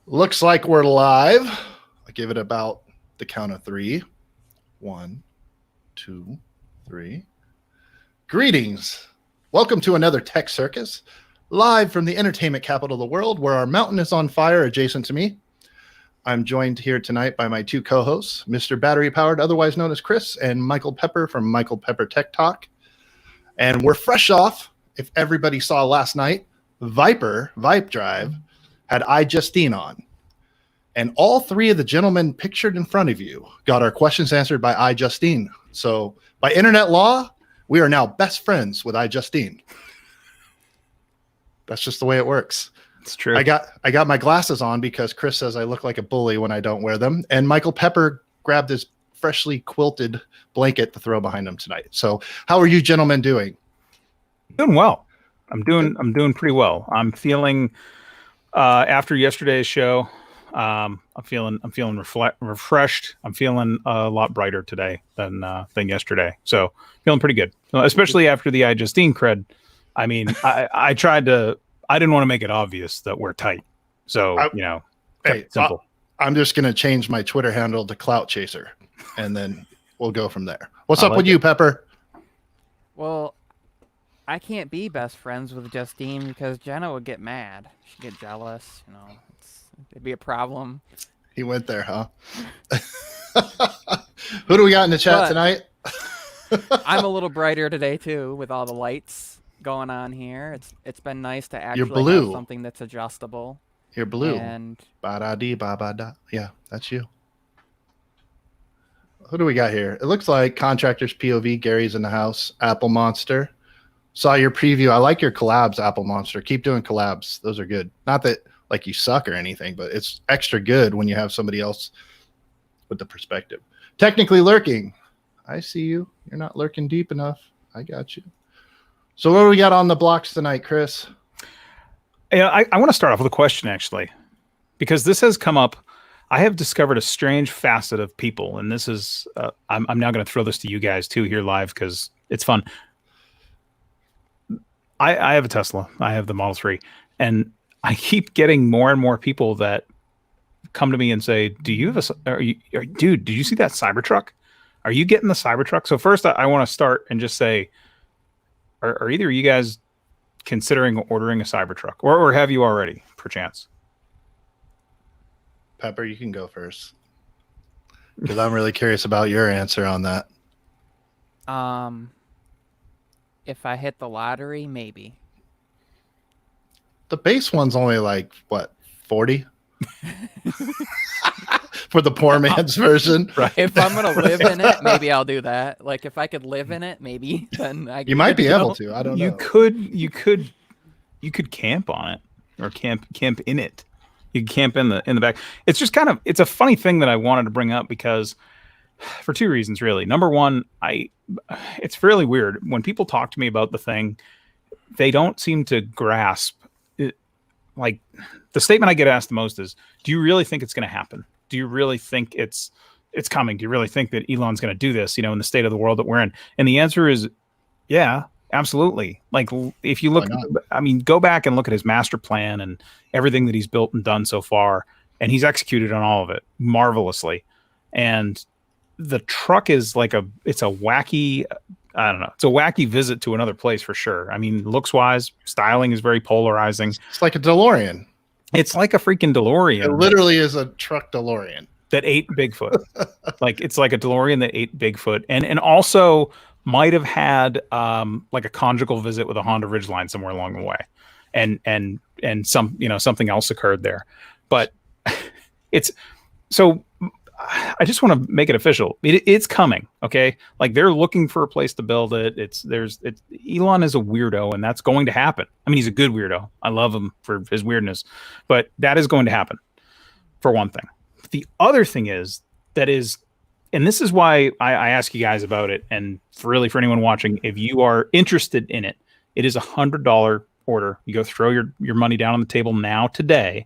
Looks like we're live. I give it about the count of three. 1, 2, 3. Greetings. Welcome to another Tech Circus, live from the entertainment capital of the world, where our mountain is on fire adjacent to me. I'm joined here tonight by my two co-hosts, Mr. BatteryPowered, otherwise known as Chris, and Michael Pepper from Michael Pepper Tech Talk. And we're fresh off, if everybody saw last night, Vipe Drive had iJustine on. And all three of the gentlemen pictured in front of you got our questions answered by iJustine. So by internet law, we are now best friends with iJustine. That's just the way it works. It's true. I got my glasses on because Chris says I look like a bully when I don't wear them. And Michael Pepper grabbed his freshly quilted blanket to throw behind him tonight. So how are you gentlemen doing? Doing well. I'm doing pretty well. I'm feeling after yesterday's show, I'm feeling refreshed. I'm feeling a lot brighter today than yesterday. So feeling pretty good, especially after the iJustine cred. I mean, I didn't want to make it obvious that we're tight. So, hey, simple. I'm just going to change my Twitter handle to Clout Chaser, and then we'll go from there. What's up with you, Pepper? Well, I can't be best friends with Justine because Jenna would get mad. She'd get jealous. It'd be a problem. He went there, huh? Who do we got in the chat tonight? I'm a little brighter today too, with all the lights going on here. It's been nice to actually have something that's adjustable. You're blue. And ba-da-dee, ba-ba-da. Yeah, that's you. Who do we got here? It looks like Contractors POV. Gary's in the house. Apple Monster. Saw your preview. I like your collabs, Apple Monster. Keep doing collabs. Those are good. Not that like you suck or anything, but it's extra good when you have somebody else with the perspective. Technically lurking. I see you. You're not lurking deep enough. I got you. So what do we got on the blocks tonight, Chris? Yeah, I want to start off with a question, actually, because this has come up. I have discovered a strange facet of people, and this is I'm now going to throw this to you guys too here live because it's fun. I have a Tesla. I have the Model 3, and I keep getting more and more people that come to me and say, "Do you have dude? Did you see that Cybertruck? Are you getting the Cybertruck?" So first, I want to start and just say, are either of you guys considering ordering a Cybertruck, or have you already, perchance? Pepper, you can go first because I'm really curious about your answer on that. If I hit the lottery, maybe. The base one's only like what, 40 for the poor man's version, right? If I'm gonna live in it, maybe I'll do that. Like if I could live in it, maybe then you might be able to. I don't know. You could camp on it or camp in it. You can camp in the back. It's just it's a funny thing that I wanted to bring up because for two reasons, really. Number one, it's really weird when people talk to me about the thing. They don't seem to grasp it. Like the statement I get asked the most is, "Do you really think it's going to happen? Do you really think it's coming? Do you really think that Elon's going to do this? In the state of the world that we're in?" And the answer is, yeah, absolutely. Like if you look, go back and look at his master plan and everything that he's built and done so far, and he's executed on all of it marvelously. And the truck is it's a wacky, I don't know. It's a wacky visit to another place for sure. I mean, looks wise, styling is very polarizing. It's like a DeLorean. It's like a freaking DeLorean. It literally is a truck DeLorean that ate Bigfoot. It's like a DeLorean that ate Bigfoot, and also might have had like a conjugal visit with a Honda Ridgeline somewhere along the way, and something else occurred there. But it's so. I just want to make it official. It's coming, okay? Like they're looking for a place to build it. Elon is a weirdo, and that's going to happen. I mean, he's a good weirdo. I love him for his weirdness, but that is going to happen for one thing. The other thing is, and this is why I ask you guys about it. And for anyone watching, if you are interested in it, it is $100 order. You go throw your money down on the table now today,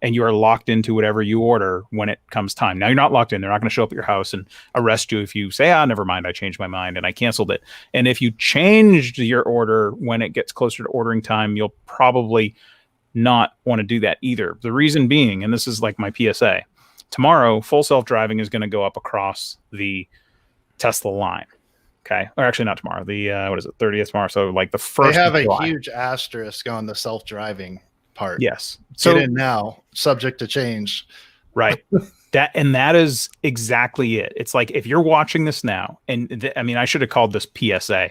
and you are locked into whatever you order when it comes time. Now you're not locked in. They're not going to show up at your house and arrest you if you say, never mind, I changed my mind and I canceled it. And if you changed your order when it gets closer to ordering time, you'll probably not want to do that either. The reason being, and this is like my PSA, tomorrow full self-driving is going to go up across the Tesla line. Okay, or actually not tomorrow. The what is it, 30th tomorrow? So like the first. They have of a July. huge asterisk on the self-driving part. Yes. So So get in now, subject to change. right. That is exactly it. It's like if you're watching this now, and I mean, I should have called this PSA.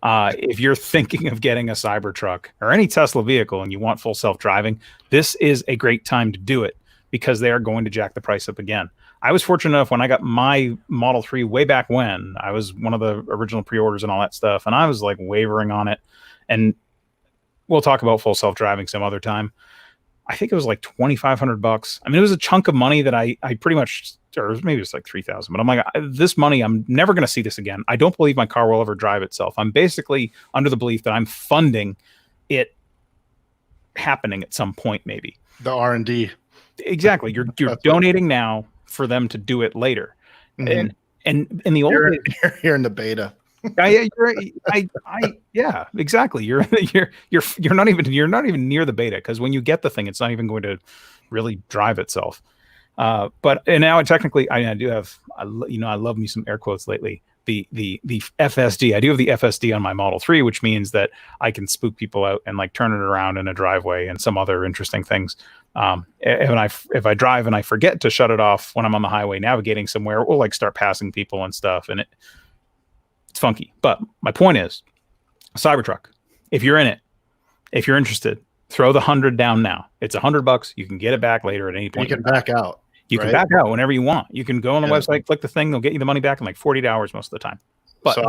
If you're thinking of getting a Cybertruck or any Tesla vehicle and you want full self-driving, this is a great time to do it because they are going to jack the price up again. I was fortunate enough when I got my Model 3 way back when. I was one of the original pre-orders and all that stuff, and I was like wavering on it. And we'll talk about full self-driving some other time. I think it was like $2,500. I mean, it was a chunk of money that I pretty much, or maybe it's like 3,000. But I'm like, this money, I'm never going to see this again. I don't believe my car will ever drive itself. I'm basically under the belief that I'm funding it happening at some point, maybe. The R&D. Exactly. You're donating now for them to do it later. Mhm. And in the old days, You're here in the beta. Yeah, exactly. You're not even near the beta because when you get the thing, it's not even going to really drive itself. But now technically, I do have, I love me some air quotes lately. The FSD. I do have the FSD on my Model 3, which means that I can spook people out and like turn it around in a driveway and some other interesting things. If I drive and I forget to shut it off when I'm on the highway navigating somewhere, we'll like start passing people and stuff, and it's funky. But my point is, Cybertruck, if you're in it, if you're interested, throw the 100 down now. It's $100. You can get it back later at any point. You can back out. You can back out whenever you want. You can go on the website, click the thing. They'll get you the money back in like 48 hours most of the time. But so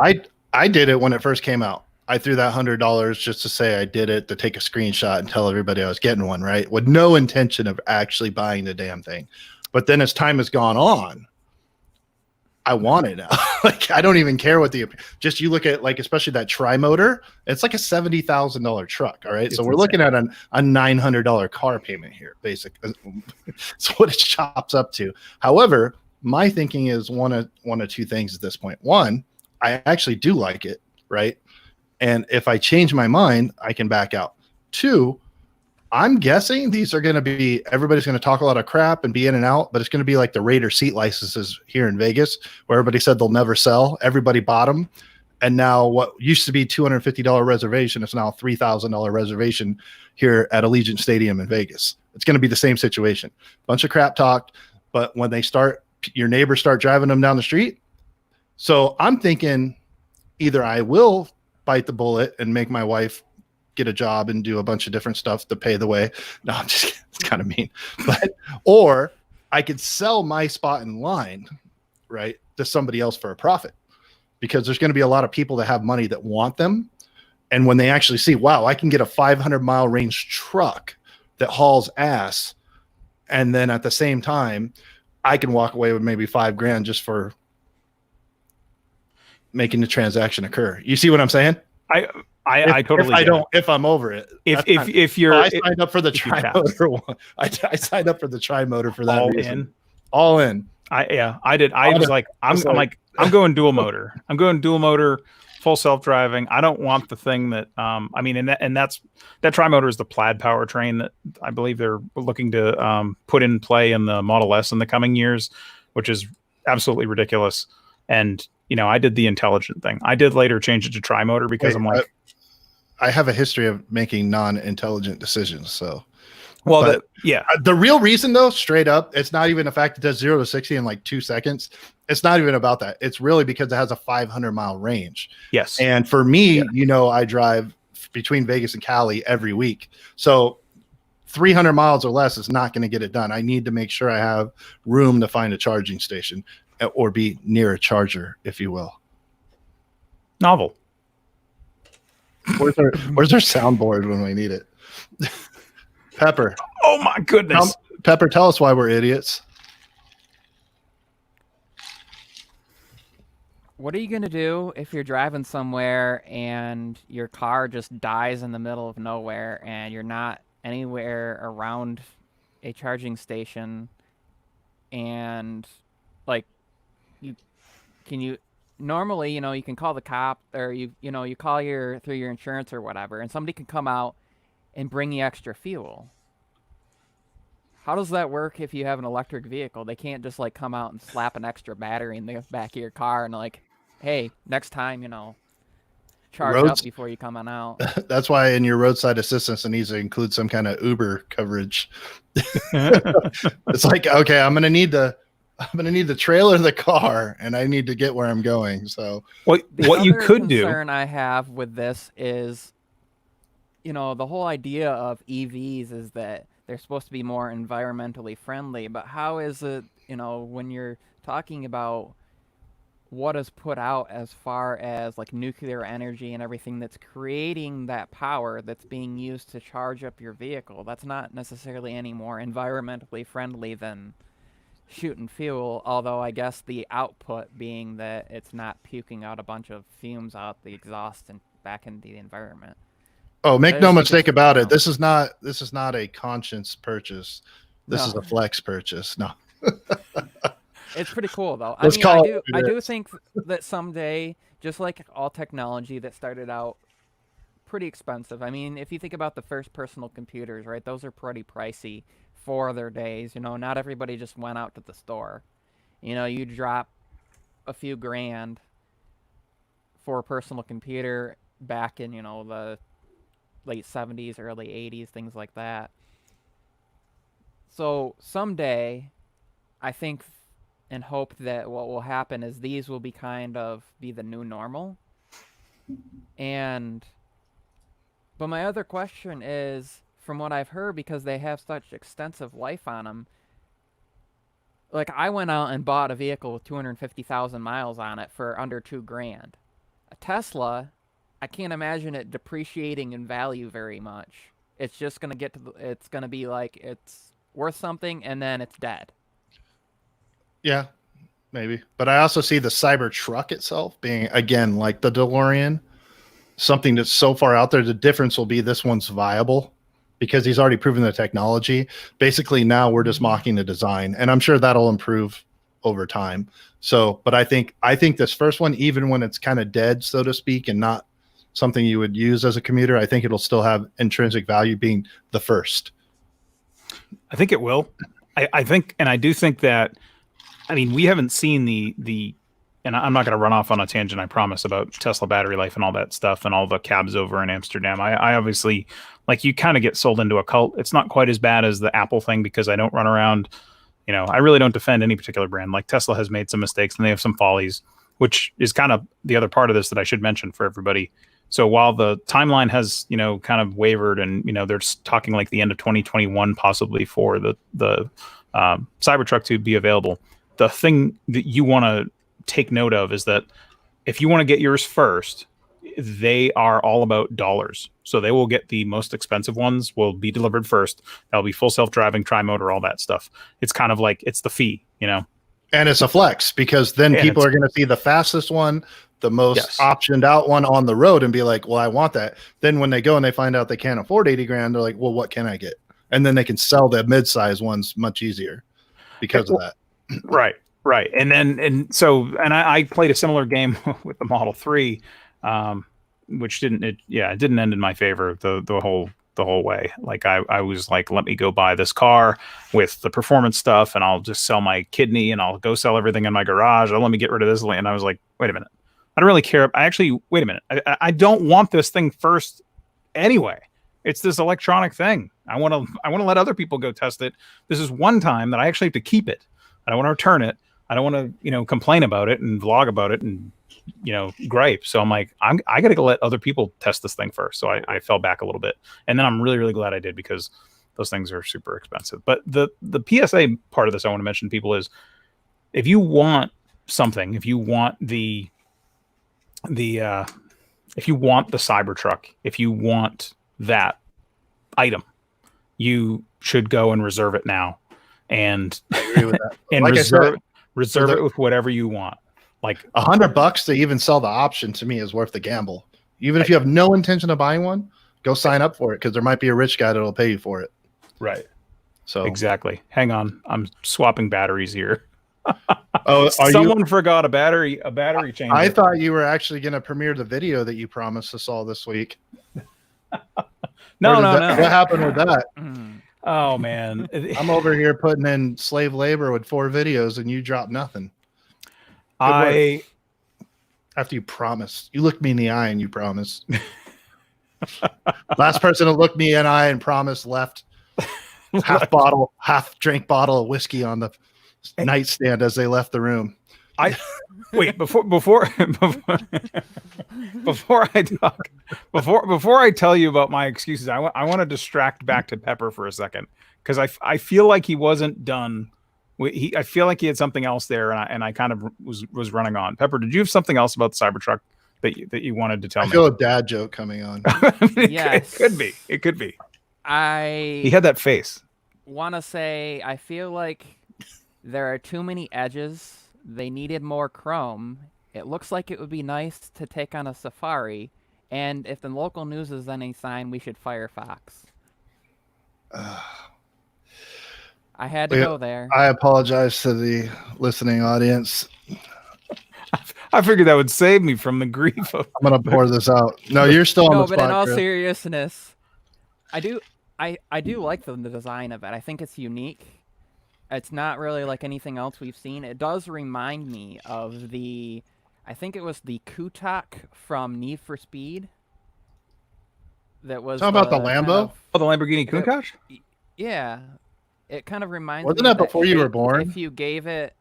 I did it when it first came out. I threw that $100 just to say I did it, to take a screenshot and tell everybody I was getting one, right? With no intention of actually buying the damn thing. But then as time has gone on, I want it now. Like, I don't even care what just you look at, like, especially that tri-motor, it's like a $70,000 truck. All right. It's so we're insane. looking at a $900 car payment here, basically. It's what it chops up to. However, my thinking is one of two things at this point. One, I actually do like it. Right. And if I change my mind, I can back out. Two, I'm guessing these are going to be, everybody's going to talk a lot of crap and be in and out, but it's going to be like the Raider seat licenses here in Vegas, where everybody said they'll never sell. Everybody bought them. And now what used to be $250 reservation is now $3,000 reservation here at Allegiant Stadium in Vegas. It's going to be the same situation. Bunch of crap talked, but when they start, your neighbors start driving them down the street. So I'm thinking either I will bite the bullet and make my wife get a job and do a bunch of different stuff to pay the way. No, I'm just kidding. It's kind of mean. But or I could sell my spot in line, right, to somebody else for a profit, because there's going to be a lot of people that have money that want them. And when they actually see, wow, I can get a 500-mile range truck that hauls ass, and then at the same time, I can walk away with maybe $5,000 just for making the transaction occur. You see what I'm saying? I totally. If I'm over it. If you're, I signed up for the tri-motor one. I signed up for the tri-motor for that reason. All in. I did. I'm going dual motor. I'm going dual motor, full self-driving. I don't want the thing that I mean, that tri-motor is the plaid powertrain that I believe they're looking to put in play in the Model S in the coming years, which is absolutely ridiculous. And I did the intelligent thing. I did later change it to tri-motor because I'm like, I have a history of making non-intelligent decisions. So, well, the real reason though, straight up, it's not even the fact it does 0 to 60 in like 2 seconds. It's not even about that. It's really because it has a 500-mile range. Yes. And for me, I drive between Vegas and Cali every week. So 300 miles or less is not going to get it done. I need to make sure I have room to find a charging station or be near a charger, if you will. Novel. Where's our soundboard when we need it? Pepper. Oh my goodness. Pepper, tell us why we're idiots. What are you going to do if you're driving somewhere and your car just dies in the middle of nowhere and you're not anywhere around a charging station, and like normally, you can call the cop, or you call through your insurance or whatever, and somebody can come out and bring you extra fuel. how does that work if you have an electric vehicle? They can't just like come out and slap an extra battery in the back of your car and like, hey, next time, charge up before you come on out. That's why in your roadside assistance, it needs to include some kind of Uber coverage. It's like, okay, I'm gonna need the trailer of the car, and I need to get where I'm going. So what you could do. The concern I have with this is, the whole idea of EVs is that they're supposed to be more environmentally friendly, but how is it, when you're talking about what is put out as far as like nuclear energy and everything that's creating that power that's being used to charge up your vehicle, that's not necessarily any more environmentally friendly than shooting fuel, although I guess the output being that it's not puking out a bunch of fumes out the exhaust and back into the environment. Oh, make no mistake about it. This is not a conscience purchase. This is a flex purchase. No. It's pretty cool though. I do think that someday, just like all technology that started out pretty expensive. I mean, if you think about the first personal computers, right? Those are pretty pricey for their days. Not everybody just went out to the store. You drop a few grand for a personal computer back in, the late 70s, early 80s, things like that. So someday, I think and hope that what will happen is these will be be the new normal. But my other question is, from what I've heard, because they have such extensive life on them, like I went out and bought a vehicle with 250,000 miles on it for under $2,000. A Tesla, I can't imagine it depreciating in value very much. It's just going to it's going to be like it's worth something and then it's dead. Yeah, maybe. But I also see the Cybertruck itself being, again, like the DeLorean, something that's so far out there. The difference will be this one's viable because he's already proven the technology. Basically, now we're just mocking the design, and I'm sure that'll improve over time. So, but I think this first one, even when it's kind of dead, so to speak, and not something you would use as a commuter, I think it'll still have intrinsic value being the first. I think it will. I think, and I do think that, I mean, we haven't seen the and I'm not going to run off on a tangent, I promise, about Tesla battery life and all that stuff and all the cabs over in Amsterdam. I obviously, like, you kind of get sold into a cult. It's not quite as bad as the Apple thing because I don't run around, I really don't defend any particular brand. Like, Tesla has made some mistakes and they have some follies, which is kind of the other part of this that I should mention for everybody. So while the timeline has, kind of wavered and, they're talking like the end of 2021 possibly for the Cybertruck to be available, the thing that you want to take note of is that if you want to get yours first, they are all about dollars. So they will get the most expensive ones will be delivered first. That'll be full self-driving, tri-motor, all that stuff. It's kind of like, it's the fee, And it's a flex because then people are going to see the fastest one, the most optioned out one on the road and be like, well, I want that. Then when they go and they find out they can't afford 80 grand, they're like, well, what can I get? And then they can sell the mid-size ones much easier because of that. Right. And I played a similar game with the Model 3, which didn't end in my favor the whole way. Like I was like, let me go buy this car with the performance stuff and I'll just sell my kidney and I'll go sell everything in my garage. Or let me get rid of this. And I was like, wait a minute. I don't really care. Wait a minute. I don't want this thing first anyway. It's this electronic thing. I want to let other people go test it. This is one time that I actually have to keep it. I don't want to return it. I don't want to, complain about it and vlog about it and, gripe. So I'm like, I got to let other people test this thing first. So I fell back a little bit. And then I'm really, really glad I did because those things are super expensive. But the PSA part of this I want to mention to people is if you want something, if you want the Cybertruck, if you want that item, you should go and reserve it now. And I agree with that. and like reserve it with whatever you want. Like $100 to even sell the option to me is worth the gamble. Even if you have no intention of buying one, go sign up for it because there might be a rich guy that'll pay you for it. Right. So exactly. Hang on, I'm swapping batteries here. Oh, someone forgot a battery changer. I thought you were actually going to premiere the video that you promised us all this week. No. What happened with that? Oh man. I'm over here putting in slave labor with 4 videos, and you drop nothing. I After you promise, you look me in the eye and you promise. Last person to look me in the eye and promise left half drink bottle of whiskey on the nightstand as they left the room. Wait, before I tell you about my excuses, I want to distract back to Pepper for a second, because I feel like he wasn't done. I feel like he had something else there, and I kind of was running on. Pepper, did you have something else about the Cybertruck that you wanted to tell me? I feel a dad joke coming on. Yes. It could be. It could be. He I had that face. want to say I feel like there are too many edges. They needed more chrome. It looks like it would be nice to take on a Safari, and if the local news is any sign, we should Firefox. I had to go there. I apologize to the listening audience. I figured that would save me from the grief of. I'm gonna pour this out. No, you're still on No, the spot. but in all Chris. seriousness, I do like the design of it. I think it's unique. It's not really like anything else we've seen. It does remind me of I think it was the Kutak from Need for Speed. That was Talking about the Lambo? Oh, the Lamborghini Countach? Yeah, it kind of reminds Wasn't me that of before you were shape. born? If you gave it,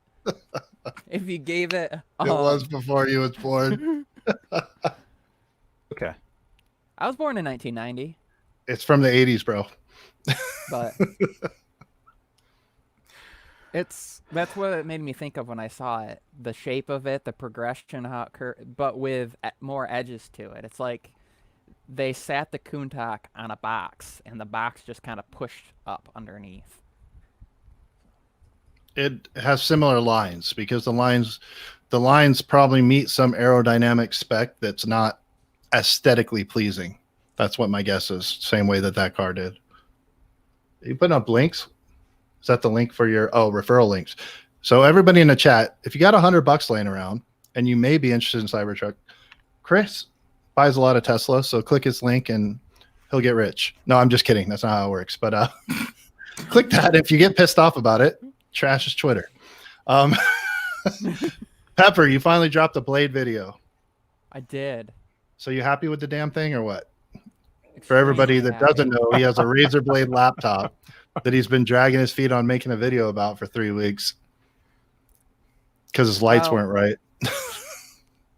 It was before you was born. Okay. I was born in 1990, It's from the 80s, bro. but that's what it made me think of when I saw it. The shape of it, the progression, how it but with more edges to it. It's like they sat the Countach on a box, and the box just kind of pushed up underneath. It has similar lines because the lines probably meet some aerodynamic spec that's not aesthetically pleasing. That's what my guess is. Same way that car did. Are you putting up links? Is that the link for your referral links? So everybody in the chat, if you got $100 laying around and you may be interested in Cybertruck, Chris buys a lot of Tesla, so click his link and he'll get rich. No, I'm just kidding. That's not how it works. But click that. If you get pissed off about it, trash his Twitter. Pepper, you finally dropped a Blade video. I did. So you happy with the damn thing or what? For everybody that doesn't know, he has a Razer Blade laptop that he's been dragging his feet on making a video about for 3 weeks because his lights weren't right.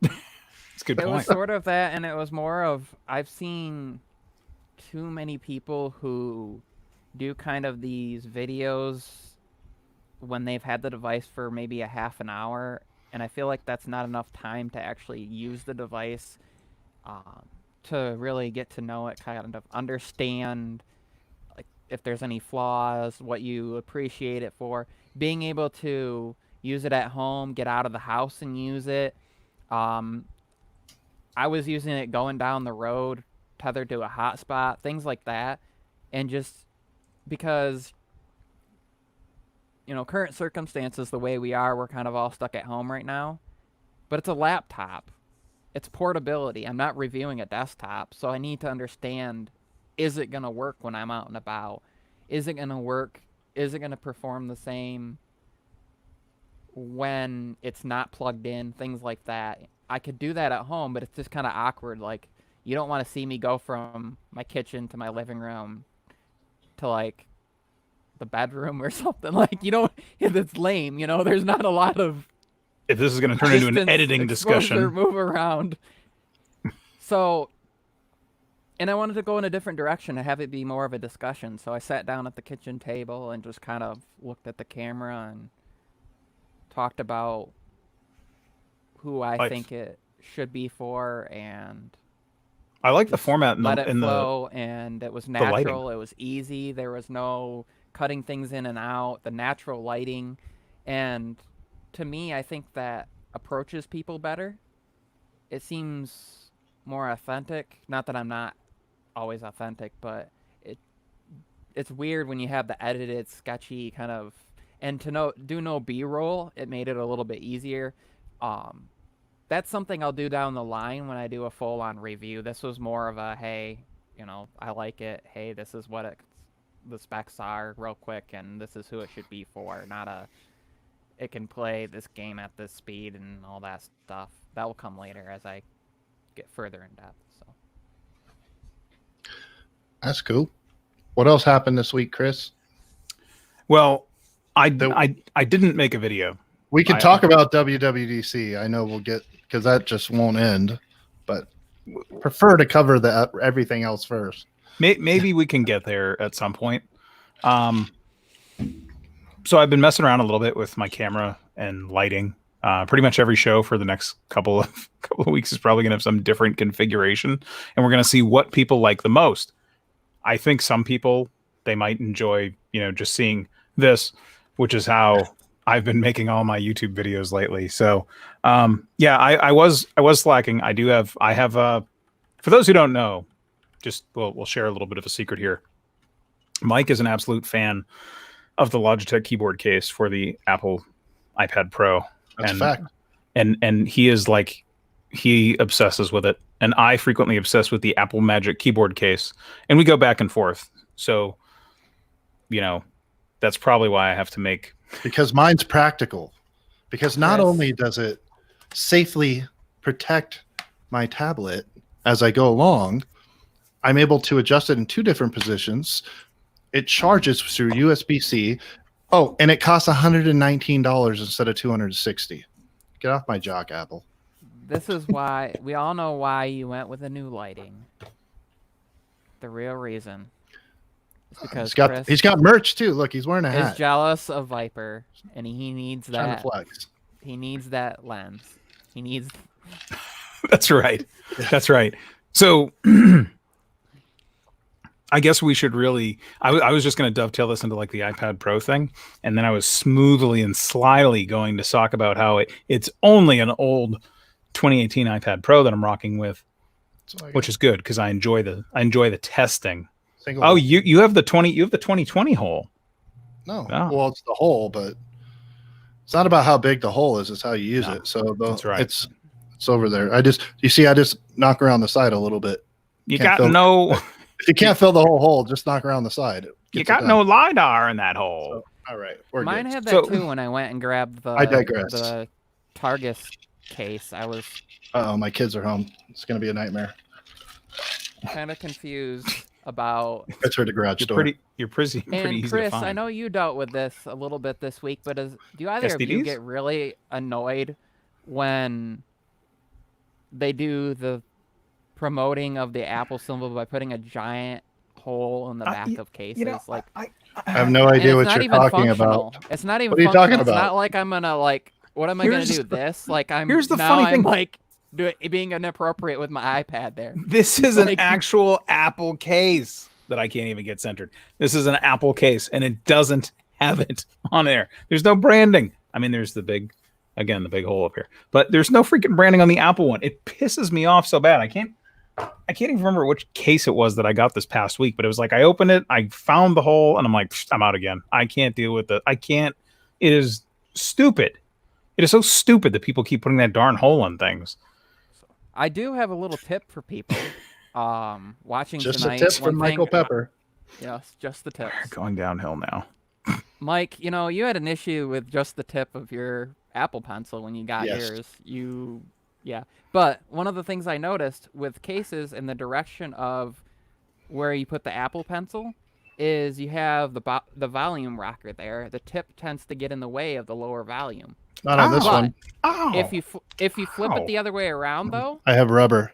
That's a good point. It was sort of that, and it was more of I've seen too many people who do kind of these videos when they've had the device for maybe a half an hour, and I feel like that's not enough time to actually use the device to really get to know it, kind of understand like if there's any flaws, what you appreciate it for, being able to use it at home, get out of the house and use it. I was using it going down the road, tethered to a hotspot, things like that, and just because current circumstances, the way we are, we're kind of all stuck at home right now. But it's a laptop. It's portability. I'm not reviewing a desktop, so I need to understand, is it going to work when I'm out and about? Is it going to work? Is it going to perform the same when it's not plugged in? Things like that. I could do that at home, but it's just kind of awkward. Like, you don't want to see me go from my kitchen to my living room to, like, the bedroom or something. Like, it's lame, there's not a lot of if this is going to turn into an editing discussion, move around. So, and I wanted to go in a different direction and have it be more of a discussion. So I sat down at the kitchen table and just kind of looked at the camera and talked about who I think it should be for, and I like the format let it flow, and it was natural. It was easy. There was no cutting things in and out. The natural lighting, and to me, I think that approaches people better. It seems more authentic. Not that I'm not always authentic, but it's weird when you have the edited, sketchy kind of, and to do no B-roll. It made it a little bit easier. That's something I'll do down the line when I do a full-on review. This was more of a, hey, I like it. Hey, this is what the specs are real quick, and this is who it should be for, not a it can play this game at this speed and all that stuff. That will come later as I get further in depth. So That's cool. What else happened this week, Chris? Well, I didn't make a video. We can talk about WWDC. I know we'll get, because that just won't end, but prefer to cover everything else first. Maybe we can get there at some point. So I've been messing around a little bit with my camera and lighting. Pretty much every show for the next couple of weeks is probably going to have some different configuration, and we're going to see what people like the most. I think some people, they might enjoy, just seeing this, which is how I've been making all my YouTube videos lately. So, I was slacking. I have for those who don't know, we'll share a little bit of a secret here. Mike is an absolute fan of the Logitech keyboard case for the Apple iPad Pro. That's a fact. And he is like, he obsesses with it. And I frequently obsess with the Apple Magic keyboard case, and we go back and forth. So, that's probably why I have to make. Because mine's practical. Because not only does it safely protect my tablet as I go along, I'm able to adjust it in 2 different positions. It charges through USB-C. Oh, and it costs $119 instead of $260. Get off my jock, Apple. this is why we all know why you went with a new lighting. The real reason is because he's got merch too. Look, he's wearing a hat. Is jealous of Viper, and he needs that. Trying to flex. He needs that lens. He needs. That's right. That's right. So I guess we should really. I was just going to dovetail this into like the iPad Pro thing, and then I was smoothly and slyly going to talk about how it's only an old 2018 iPad Pro that I'm rocking with, which is good because I enjoy the testing. Single you have the 2020 hole. No, well, it's the hole, but it's not about how big the hole is; it's how you use it. So that's right. It's over there. I just knock around the side a little bit. If you can't fill the whole hole, just knock around the side. You got no LiDAR in that hole. So, all right, mine had that too when I went and grabbed the. I digress. The Targus case. I was. My kids are home. It's gonna be a nightmare. Kind of confused about. That's her the garage door. You're pretty easy Chris, to find. I know you dealt with this a little bit this week, but do either of you get really annoyed when they do the promoting of the Apple symbol by putting a giant hole in the back of cases? I have no idea what you're talking about. It's not even. What are you talking about? It's not like I'm gonna like. What am I gonna do? This? Like I'm. Here's the now funny I'm thing. Like being inappropriate with my iPad there. This is an actual Apple case that I can't even get centered. This is an Apple case, and it doesn't have it on there. There's no branding. I mean, there's the big hole up here, but there's no freaking branding on the Apple one. It pisses me off so bad. I can't even remember which case it was that I got this past week, but it was like I opened it, I found the hole, and I'm like, I'm out again. I can't deal with it. It is stupid. It is so stupid that people keep putting that darn hole in things. I do have a little tip for people watching just tonight. Just a tip from Michael Pepper. Yes, just the tip. Going downhill now. Mike, you had an issue with just the tip of your Apple Pencil when you got yours. But one of the things I noticed with cases in the direction of where you put the Apple Pencil is you have the volume rocker there. The tip tends to get in the way of the lower volume. Not on this one. If you flip it the other way around, though, I have rubber.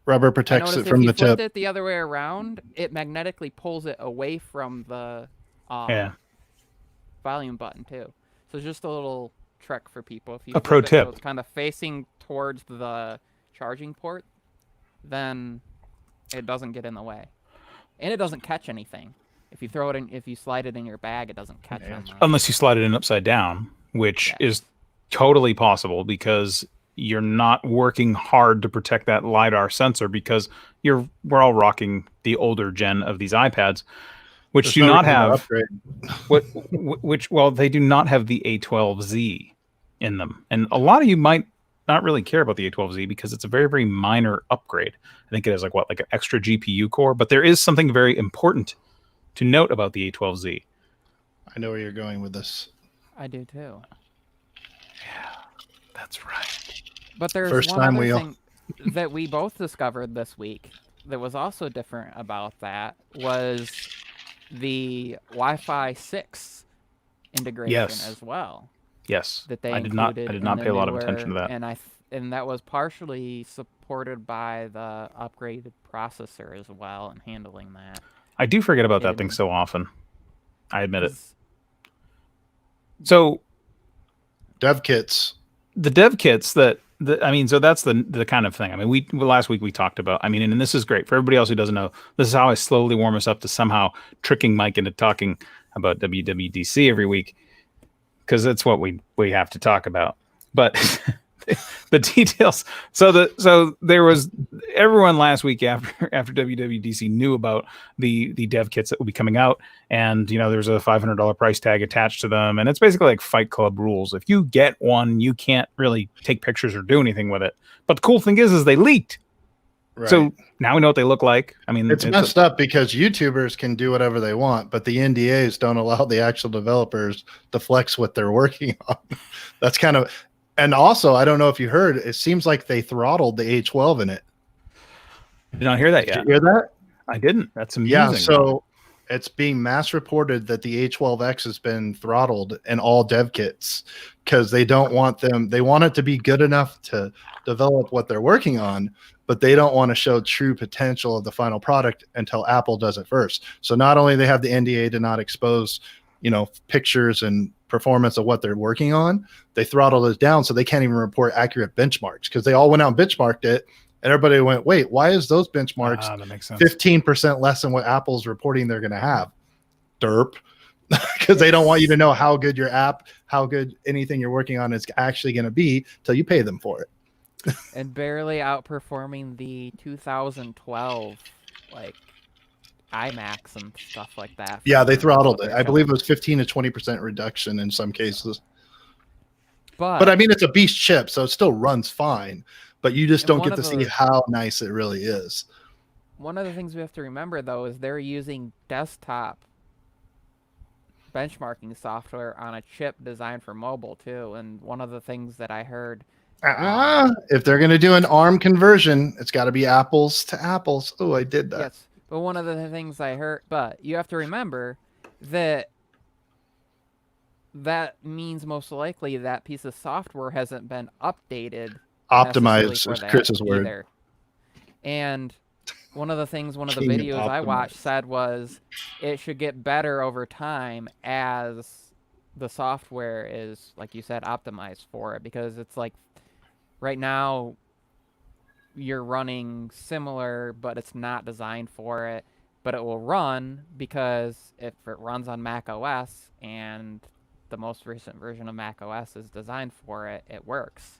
Rubber protects it from the tip. If you flip it the other way around, it magnetically pulls it away from the volume button too. So just a little trick for people. If you a pro tip, so it's kind of facing towards the charging port, then it doesn't get in the way, and it doesn't catch anything. If you throw it in, if you slide it in your bag, it doesn't catch anything. Unless you slide it in upside down, which is totally possible because you're not working hard to protect that LiDAR sensor because we're all rocking the older gen of these iPads, which do not have they do not have the A12Z in them. And a lot of you might not really care about the A12Z because it's a very, very minor upgrade. I think it has like an extra GPU core, but there is something very important to note about the A12Z. I know where you're going with this. I do too. Yeah, that's right. But there's First one time other we all- thing that we both discovered this week that was also different about that was the Wi-Fi 6 integration Yes. as well. Yes, That they I did not included in pay the a lot of newer- attention to that. and that was partially supported by the upgraded processor as well and handling that. I do forget about that in- thing so often. I admit it. 'Cause So Dev kits. the dev kits so that's the kind of thing. I mean, last week we talked about, I mean, and this is great for everybody else who doesn't know, this is how I slowly warm us up to somehow tricking Mike into talking about WWDC every week, because that's what we have to talk about. But the details. So there was everyone last week after WWDC knew about the dev kits that will be coming out, and there's a $500 price tag attached to them, and it's basically like Fight Club rules. If you get one, you can't really take pictures or do anything with it. But the cool thing is they leaked. Right. So now we know what they look like. I mean, it's messed up because YouTubers can do whatever they want, but the NDAs don't allow the actual developers to flex what they're working on. That's kind of, and also, I don't know if you heard, it seems like they throttled the A12 in it. Did not hear that yet. Did you hear that? I didn't. That's amusing. Yeah, so it's being mass reported that the A12X has been throttled in all dev kits because they don't want them. They want it to be good enough to develop what they're working on, but they don't want to show true potential of the final product until Apple does it first. So not only they have the NDA to not expose, pictures and performance of what they're working on, they throttled it down so they can't even report accurate benchmarks because they all went out and benchmarked it. And everybody went, wait, why is those benchmarks that makes sense. 15% less than what Apple's reporting they're going to have? Derp. Because they don't want you to know how good your app, how good anything you're working on is actually going to be till you pay them for it. And barely outperforming the 2012 iMacs and stuff like that. Yeah, they throttled it. I believe it was 15 to 20% reduction in some cases. But I mean, it's a beast chip, so it still runs fine. But you just don't get to see how nice it really is. One of the things we have to remember, though, is they're using desktop benchmarking software on a chip designed for mobile, too. And one of the things that I heard... if they're going to do an ARM conversion, it's got to be apples to apples. Oh, I did that. Yes, but one of the things I heard... But you have to remember that means most likely that piece of software hasn't been updated... Optimized is Chris's word. Either. And one of the videos I watched said was it should get better over time as the software is, like you said, optimized for it. Because it's like right now you're running similar, but it's not designed for it. But it will run because if it runs on Mac OS and the most recent version of Mac OS is designed for it, it works.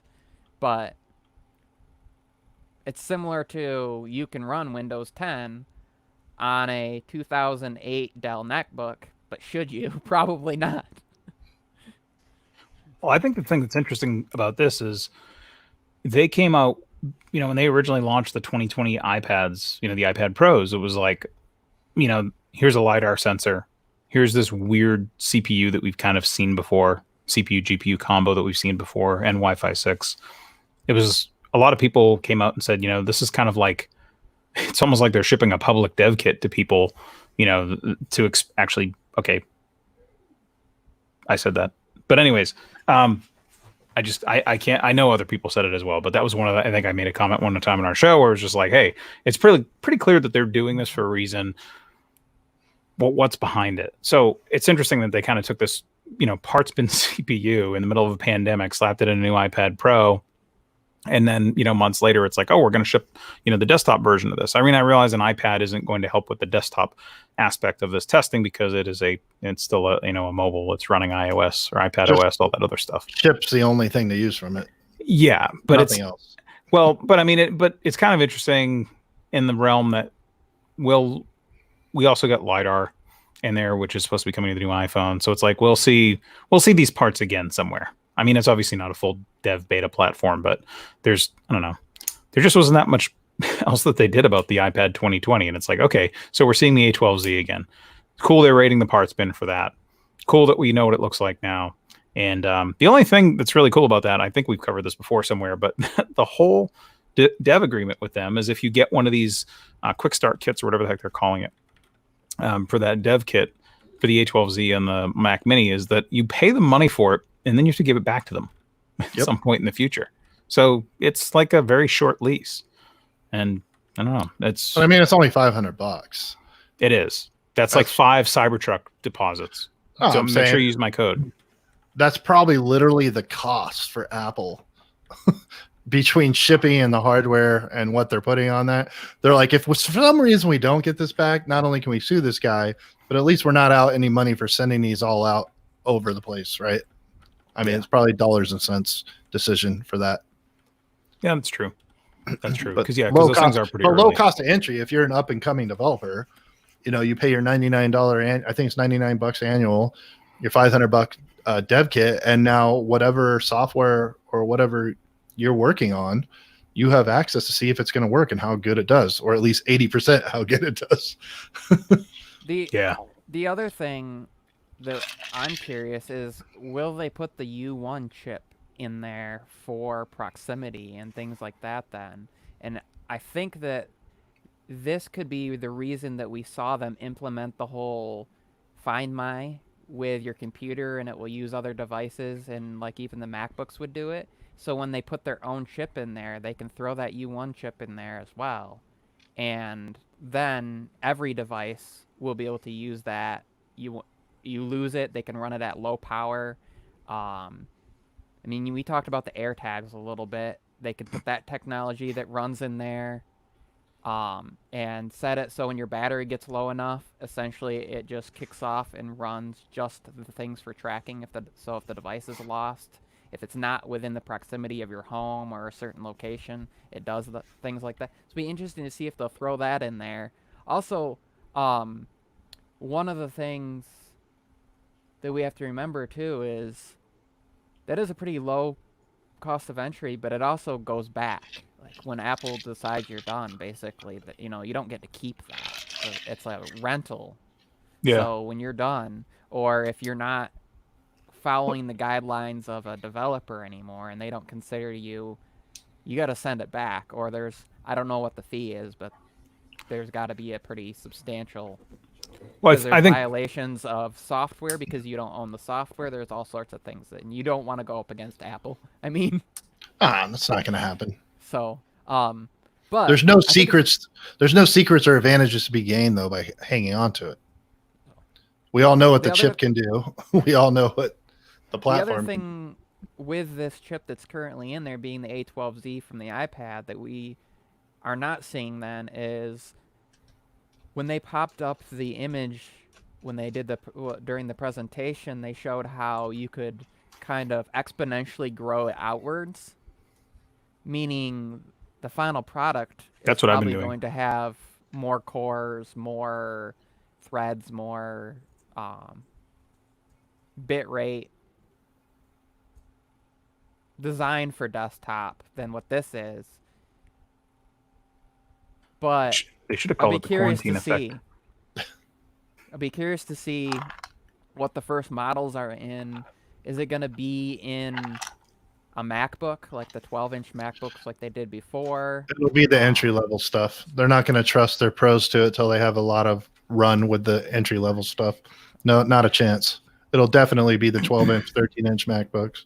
But it's similar to you can run Windows 10 on a 2008 Dell NetBook, but should you? Probably not. Well, I think the thing that's interesting about this is they came out, when they originally launched the 2020 iPads, the iPad Pros, it was like, here's a LiDAR sensor. Here's this weird CPU that we've kind of seen before, CPU, GPU combo that we've seen before, and Wi-Fi 6. It was... A lot of people came out and said, this is kind of like, it's almost like they're shipping a public dev kit to people, to actually, okay. I said that. But anyways, I can't, I know other people said it as well, but that was I think I made a comment one time in our show where it was just like, hey, it's pretty clear that they're doing this for a reason. What's behind it? So it's interesting that they kind of took this, parts bin CPU in the middle of a pandemic, slapped it in a new iPad Pro. And then, months later, it's like, oh, we're going to ship, the desktop version of this. I mean, I realize an iPad isn't going to help with the desktop aspect of this testing because it's still a mobile. It's running iOS or iPad OS, all that other stuff. Chip's the only thing to use from it. Yeah, but nothing else. Well, but I mean, but it's kind of interesting in the realm that we also got LiDAR in there, which is supposed to be coming to the new iPhone. So it's like we'll see these parts again somewhere. I mean, it's obviously not a full dev beta platform, but I don't know. There just wasn't that much else that they did about the iPad 2020. And it's like, okay, so we're seeing the A12Z again. Cool they're rating the parts bin for that. Cool that we know what it looks like now. And the only thing that's really cool about that, I think we've covered this before somewhere, but the whole dev agreement with them is if you get one of these quick start kits or whatever the heck they're calling it for that dev kit for the A12Z and the Mac Mini, is that you pay them money for it and then you have to give it back to them at some point in the future. So it's like a very short lease. And I don't know. It's only $500. It is. That's like 5 Cybertruck deposits. So I'm make saying, sure you use my code. That's probably literally the cost for Apple between shipping and the hardware and what they're putting on that. They're like, if for some reason we don't get this back, not only can we sue this guy, but at least we're not out any money for sending these all out over the place, right? I mean, it's probably dollars and cents decision for that. Yeah, that's true. That's true. But Because those things are pretty early. low cost of entry. If you're an up and coming developer, you pay your $99 I think it's $99 annual, your $500 dev kit, and now whatever software or whatever you're working on, you have access to see if it's going to work and how good it does, or at least 80% how good it does. The other thing that I'm curious is, will they put the U1 chip in there for proximity and things like that then? And I think that this could be the reason that we saw them implement the whole Find My with your computer, and it will use other devices, and like even the MacBooks would do it. So when they put their own chip in there, they can throw that U1 chip in there as well. And then every device will be able to use that. You lose it, they can run it at low power. We talked about the AirTags a little bit. They could put that technology that runs in there and set it so when your battery gets low enough, essentially it just kicks off and runs just the things for tracking. If the device is lost, if it's not within the proximity of your home or a certain location, it does the things like that. So it'll be interesting to see if they'll throw that in there. Also, one of the things that we have to remember too is that is a pretty low cost of entry, but it also goes back. Like when Apple decides you're done, basically, that you don't get to keep that. So it's a rental. Yeah. So when you're done, or if you're not following the guidelines of a developer anymore, and they don't consider you got to send it back. Or I don't know what the fee is, but there's got to be a pretty substantial. Well, I think violations of software because you don't own the software. There's all sorts of things that you don't want to go up against Apple. That's not going to happen. So, but there's no secrets. There's no secrets or advantages to be gained though by hanging on to it. We all know what the chip can do. We all know what the platform. The other thing with this chip that's currently in there, being the A12Z from the iPad, that we are not seeing then is when they popped up the image when they did during the presentation, they showed how you could kind of exponentially grow it outwards. Meaning the final product is probably going to have more cores, more threads, more bit rate designed for desktop than what this is. But they should have called it the quarantine effect. I'll be curious to see what the first models are in. Is it going to be in a MacBook, like the 12-inch MacBooks like they did before? It'll be the entry-level stuff. They're not going to trust their pros to it till they have a lot of run with the entry-level stuff. No, not a chance. It'll definitely be the 12-inch, 13-inch MacBooks.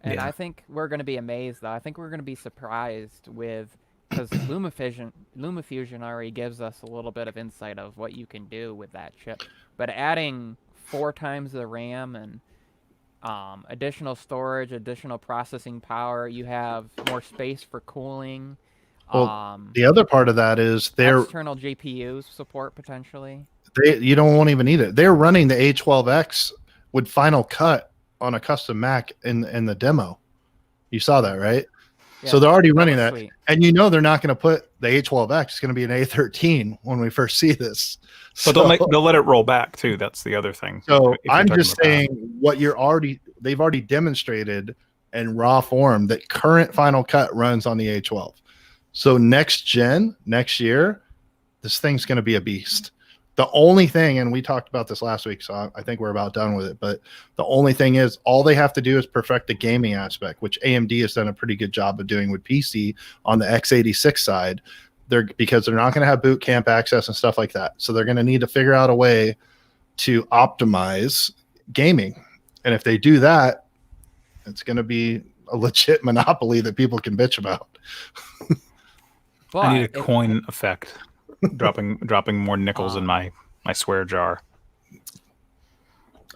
And I think we're going to be amazed, though. I think we're going to be surprised because LumaFusion already gives us a little bit of insight of what you can do with that chip. But adding 4 times the RAM and additional storage, additional processing power. You have more space for cooling. Well, the other part of that is their external GPUs support potentially. You won't even need it. They're running the A12X with Final Cut on a custom Mac in the demo. You saw that, right? Yeah, so they're already running that. Sweet. And they're not going to put the A12X. It's going to be an A13 when we first see this. But they'll let it roll back too. That's the other thing. So I'm just saying what they've already demonstrated in raw form that current Final Cut runs on the A12. So next year, this thing's going to be a beast. The only thing, and we talked about this last week, so I think we're about done with it, but the only thing is all they have to do is perfect the gaming aspect, which AMD has done a pretty good job of doing with PC on the x86 side. Because they're not going to have boot camp access and stuff like that. So they're going to need to figure out a way to optimize gaming. And if they do that, it's going to be a legit monopoly that people can bitch about. I need a coin effect. dropping more nickels in my swear jar.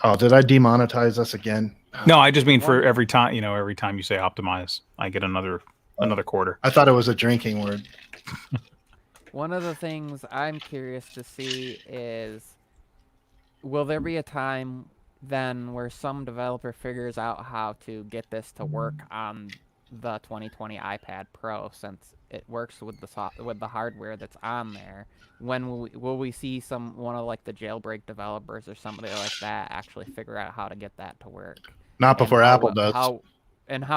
Oh, did I demonetize us again? No, I just mean for every time you say optimize, I get another quarter. I thought it was a drinking word. One of the things I'm curious to see is, will there be a time then where some developer figures out how to get this to work on the 2020 iPad Pro, since it works with the hardware that's on there? When will we see one of like the jailbreak developers or somebody like that actually figure out how to get that to work? Not before Apple does. How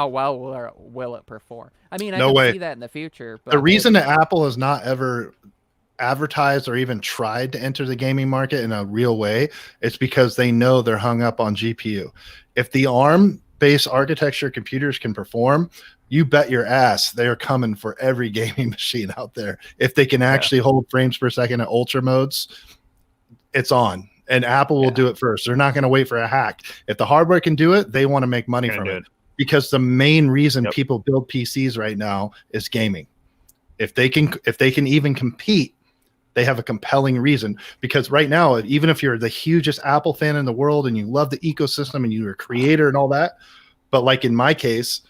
well will it perform? I mean, I No can way. see that in the future. But the reason that Apple has not ever advertised or even tried to enter the gaming market in a real way, it's because they know they're hung up on GPU. If the ARM-based architecture computers can perform, you bet your ass they are coming for every gaming machine out there. If they can actually hold frames per second at ultra modes, it's on. And Apple will do it first. They're not going to wait for a hack. If the hardware can do it, they want to make money from it. Because the main reason people build PCs right now is gaming. If they can even compete, they have a compelling reason. Because right now, even if you're the hugest Apple fan in the world and you love the ecosystem and you're a creator and all that, but like in my case,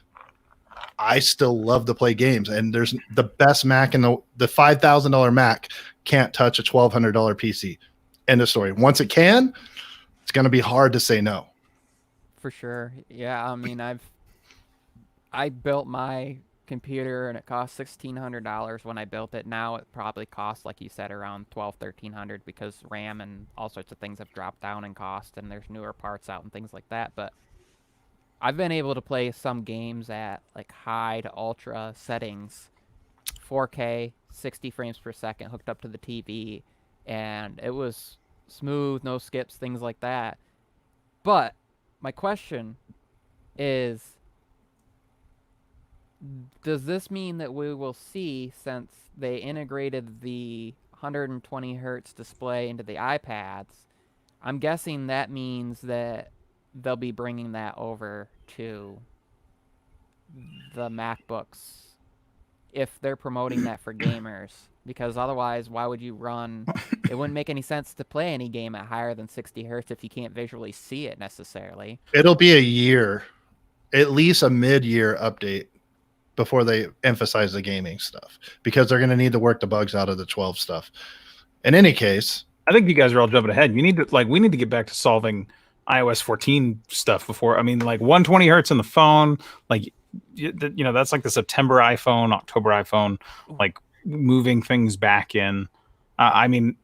I still love to play games. And there's the best Mac in the $5,000 Mac can't touch a $1,200 PC. End of story. Once it can, it's going to be hard to say no. For sure. Yeah, I mean, I built my computer and it cost $1,600 when I built it. Now it probably costs, like you said, around $1,200-1,300 because RAM and all sorts of things have dropped down in cost and there's newer parts out and things like that. But I've been able to play some games at like high to ultra settings, 4K, 60 frames per second hooked up to the TV, and it was smooth, no skips, things like that. But my question is, does this mean that we will see, since they integrated the 120 hertz display into the iPads, I'm guessing that means that they'll be bringing that over to the MacBooks if they're promoting that for gamers? Because otherwise, why would you run? It wouldn't make any sense to play any game at higher than 60 hertz if you can't visually see it necessarily. It'll be a year, at least a mid-year update before they emphasize the gaming stuff, because they're going to need to work the bugs out of the 12 stuff. In any case, I think you guys are all jumping ahead. We need to get back to solving iOS 14 stuff before. I mean, like 120 hertz in the phone, like that's like the September iPhone, October iPhone, like moving things back in. I mean,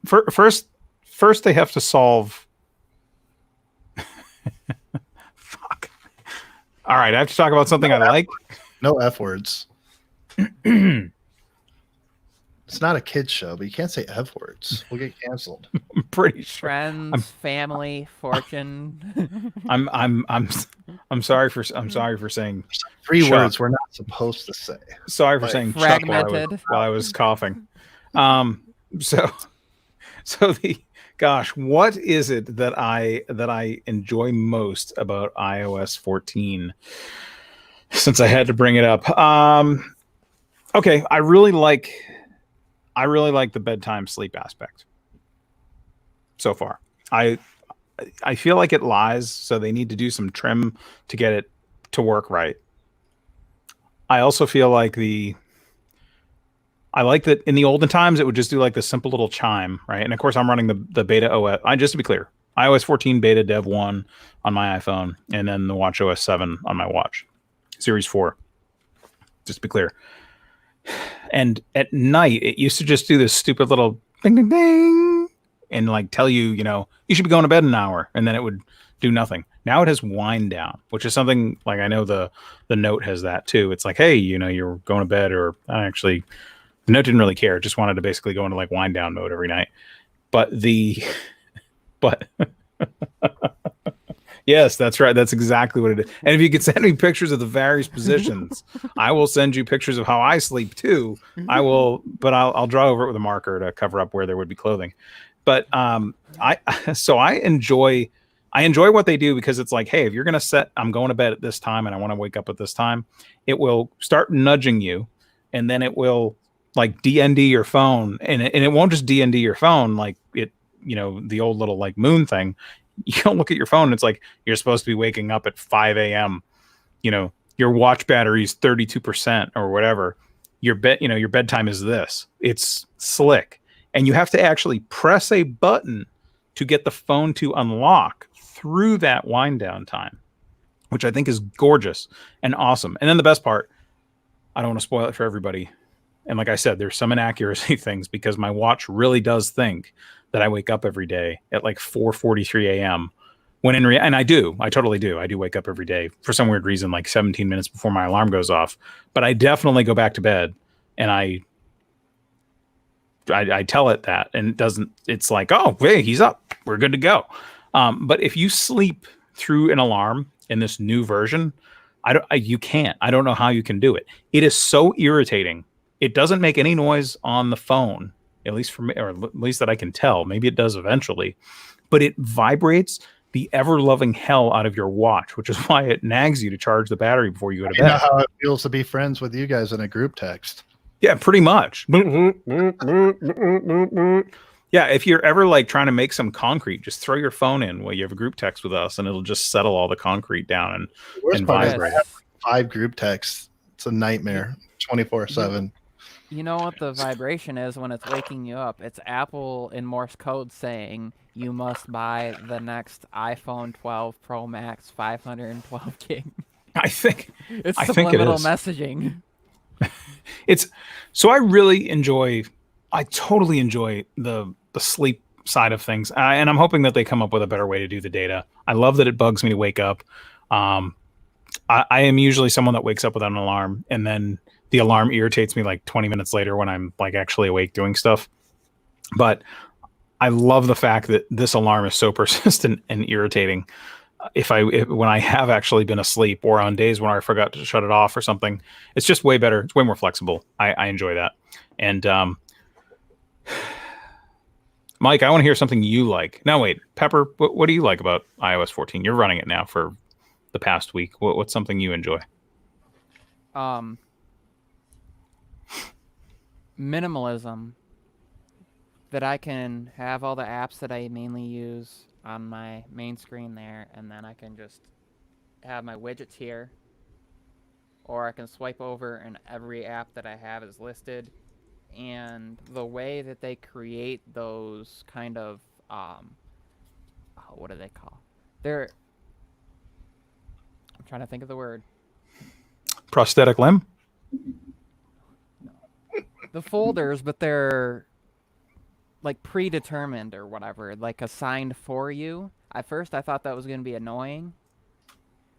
first they have to solve. Fuck. All right, I have to talk about something I like. No F words. It's not a kid's show, but you can't say F words. We'll get canceled. I'm pretty sure. Friends, family, fortune. I'm sorry for saying three Chuck. words we're not supposed to say. Sorry for saying Chuck while I was coughing. What is it that I enjoy most about iOS 14? Since I had to bring it up. Okay, I really like the bedtime sleep aspect so far. I feel like it lies, so they need to do some trim to get it to work right. I also feel like I like that in the olden times it would just do like the simple little chime, right? And of course I'm running the beta OS. Just to be clear, iOS 14 beta dev 1 on my iPhone, and then the watchOS 7 on my watch. Series 4, just to be clear. And at night, it used to just do this stupid little ding, ding, ding, and like tell you, you should be going to bed in an hour, and then it would do nothing. Now it has wind down, which is something like I know the Note has that too. It's like, hey, you're going to bed, or actually, the Note didn't really care. It just wanted to basically go into like wind down mode every night. but but yes, that's right. That's exactly what it is. And if you could send me pictures of the various positions, I will send you pictures of how I sleep too. I will, but I'll draw over it with a marker to cover up where there would be clothing. But I enjoy what they do, because it's like, hey, if you're gonna set, I'm going to bed at this time and I want to wake up at this time, it will start nudging you, and then it will like DND your phone, and it won't just DND your phone like it, the old little like moon thing. You don't look at your phone and it's like you're supposed to be waking up at 5 a.m. Your watch battery is 32% or whatever. Your bedtime is this. It's slick. And you have to actually press a button to get the phone to unlock through that wind down time, which I think is gorgeous and awesome. And then the best part, I don't want to spoil it for everybody. And like I said, there's some inaccuracy things, because my watch really does think that I wake up every day at like 4:43 a.m. when and I totally do. I do wake up every day for some weird reason, like 17 minutes before my alarm goes off. But I definitely go back to bed, and I tell it that, and it doesn't. It's like, oh, hey, he's up. We're good to go. But if you sleep through an alarm in this new version, you can't. I don't know how you can do it. It is so irritating. It doesn't make any noise on the phone, at least for me, or at least that I can tell. Maybe it does eventually, but it vibrates the ever-loving hell out of your watch, which is why it nags you to charge the battery before you go to bed. You know how it feels to be friends with you guys in a group text. Yeah, pretty much. Yeah, if you're ever like trying to make some concrete, just throw your phone in while you have a group text with us, and it'll just settle all the concrete down and vibrate. 5 group texts. It's a nightmare, 24/7. You know what the vibration is when it's waking you up? It's Apple in Morse code saying you must buy the next iPhone 12 Pro Max 512 gig. I think it's subliminal messaging. I totally enjoy the sleep side of things. And I'm hoping that they come up with a better way to do the data. I love that it bugs me to wake up. I am usually someone that wakes up without an alarm, and then the alarm irritates me like 20 minutes later when I'm like actually awake doing stuff. But I love the fact that this alarm is so persistent and irritating. When I have actually been asleep, or on days when I forgot to shut it off or something, it's just way better. It's way more flexible. I enjoy that. And Mike, I want to hear something you like. Now, wait, Pepper, what do you like about iOS 14? You're running it now for the past week. What's something you enjoy? Minimalism. That I can have all the apps that I mainly use on my main screen there, and then I can just have my widgets here, or I can swipe over and every app that I have is listed. And the way that they create those kind of what do they call? I'm trying to think of the word. Prosthetic limb? The folders, but they're like predetermined or whatever, like assigned for you. At first I thought that was going to be annoying,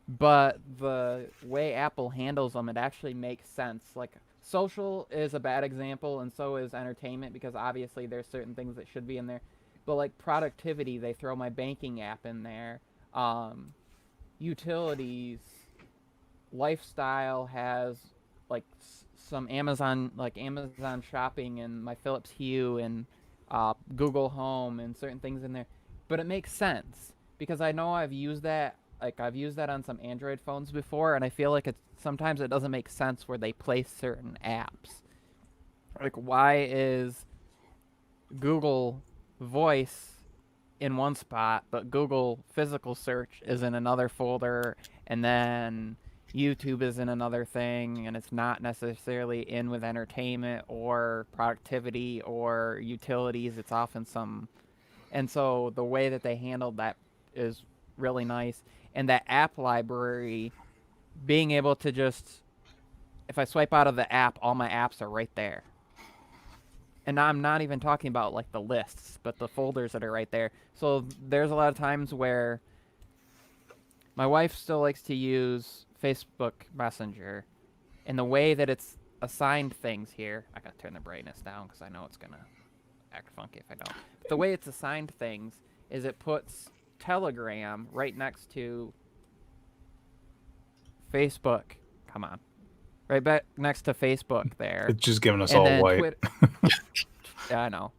but the way Apple handles them, it actually makes sense. Like social is a bad example, and so is entertainment, because obviously there's certain things that should be in there. But like productivity, they throw my banking app in there. Utilities, lifestyle has like some Amazon shopping and my Philips Hue and Google Home and certain things in there. But it makes sense because I know I've used that on some Android phones before, and I feel like sometimes it doesn't make sense where they place certain apps. Like, why is Google Voice in one spot, but Google Physical Search is in another folder, and then YouTube is in another thing, and it's not necessarily in with entertainment or productivity or utilities. It's often some... And so the way that they handled that is really nice. And that app library, being able to just... If I swipe out of the app, all my apps are right there. And I'm not even talking about like the lists, but the folders that are right there. So there's a lot of times where my wife still likes to use Facebook Messenger, and the way that it's assigned things here, I gotta turn the brightness down because I know it's gonna act funky if I don't. The way it's assigned things is it puts Telegram right next to Facebook. Come on. Right back next to Facebook there. It's just giving us And all then white. Yeah, I know.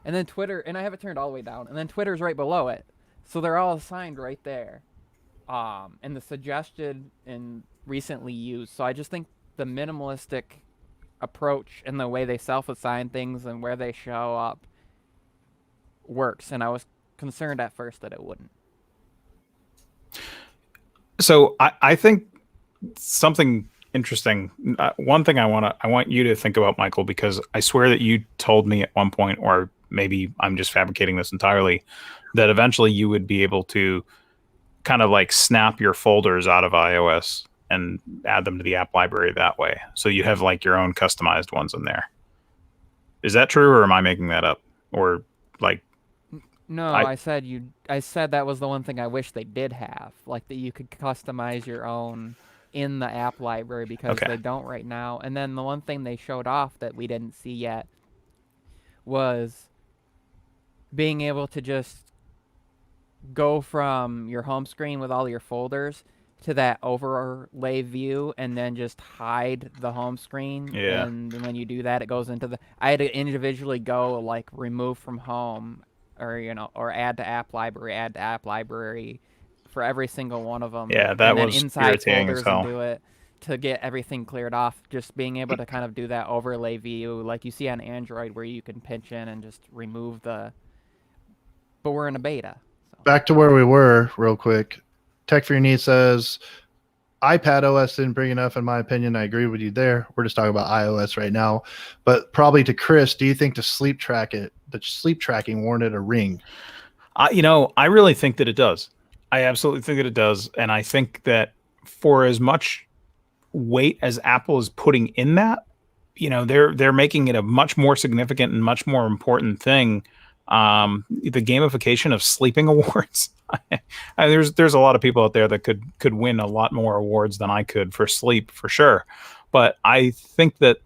And then Twitter, and I have it turned all the way down. And then Twitter's right below it. So they're all assigned right there. And the suggested and recently used. So I just think the minimalistic approach and the way they self-assign things and where they show up works. And I was concerned at first that it wouldn't. So I think something interesting. One thing I want you to think about, Michael, because I swear that you told me at one point, or maybe I'm just fabricating this entirely, that eventually you would be able to kind of like snap your folders out of iOS and add them to the app library that way. So you have like your own customized ones in there. Is that true, or am I making that up? Or like, no, I said that was the one thing I wish they did have, like that you could customize your own in the app library, because they don't right now. And then the one thing they showed off that we didn't see yet was being able to just go from your home screen with all your folders to that overlay view and then just hide the home screen. Yeah. And when you do that, it goes into I had to individually go like remove from home, or or add to app library for every single one of them. Yeah, that and then was inside irritating folders as hell. and do it to get everything cleared off. Just being able to kind of do that overlay view like you see on Android, where you can pinch in and just remove the. But we're in a beta. So. Back to where we were, real quick. Tech for Your Needs says iPad OS didn't bring enough, in my opinion. I agree with you there. We're just talking about iOS right now. But probably to Chris, do you think the sleep tracking warranted a ring? I really think that it does. I absolutely think that it does. And I think that for as much weight as Apple is putting in that, they're making it a much more significant and much more important thing. The gamification of sleeping awards. There's a lot of people out there that could win a lot more awards than I could for sleep, for sure. But I think that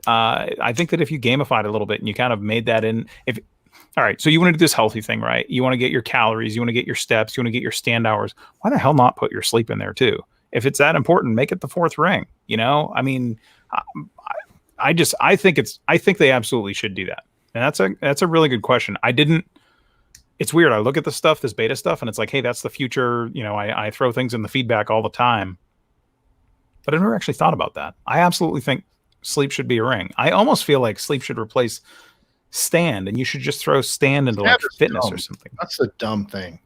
if you gamified a little bit and you kind of made that all right, so you want to do this healthy thing, right? You want to get your calories, you want to get your steps, you want to get your stand hours. Why the hell not put your sleep in there too? If it's that important, make it the fourth ring. I mean, I think they absolutely should do that. And that's a really good question. It's weird. I look at this beta stuff, and it's like, hey, that's the future. I throw things in the feedback all the time. But I never actually thought about that. I absolutely think sleep should be a ring. I almost feel like sleep should replace stand, and you should just throw stand into like fitness or something. That's a dumb thing.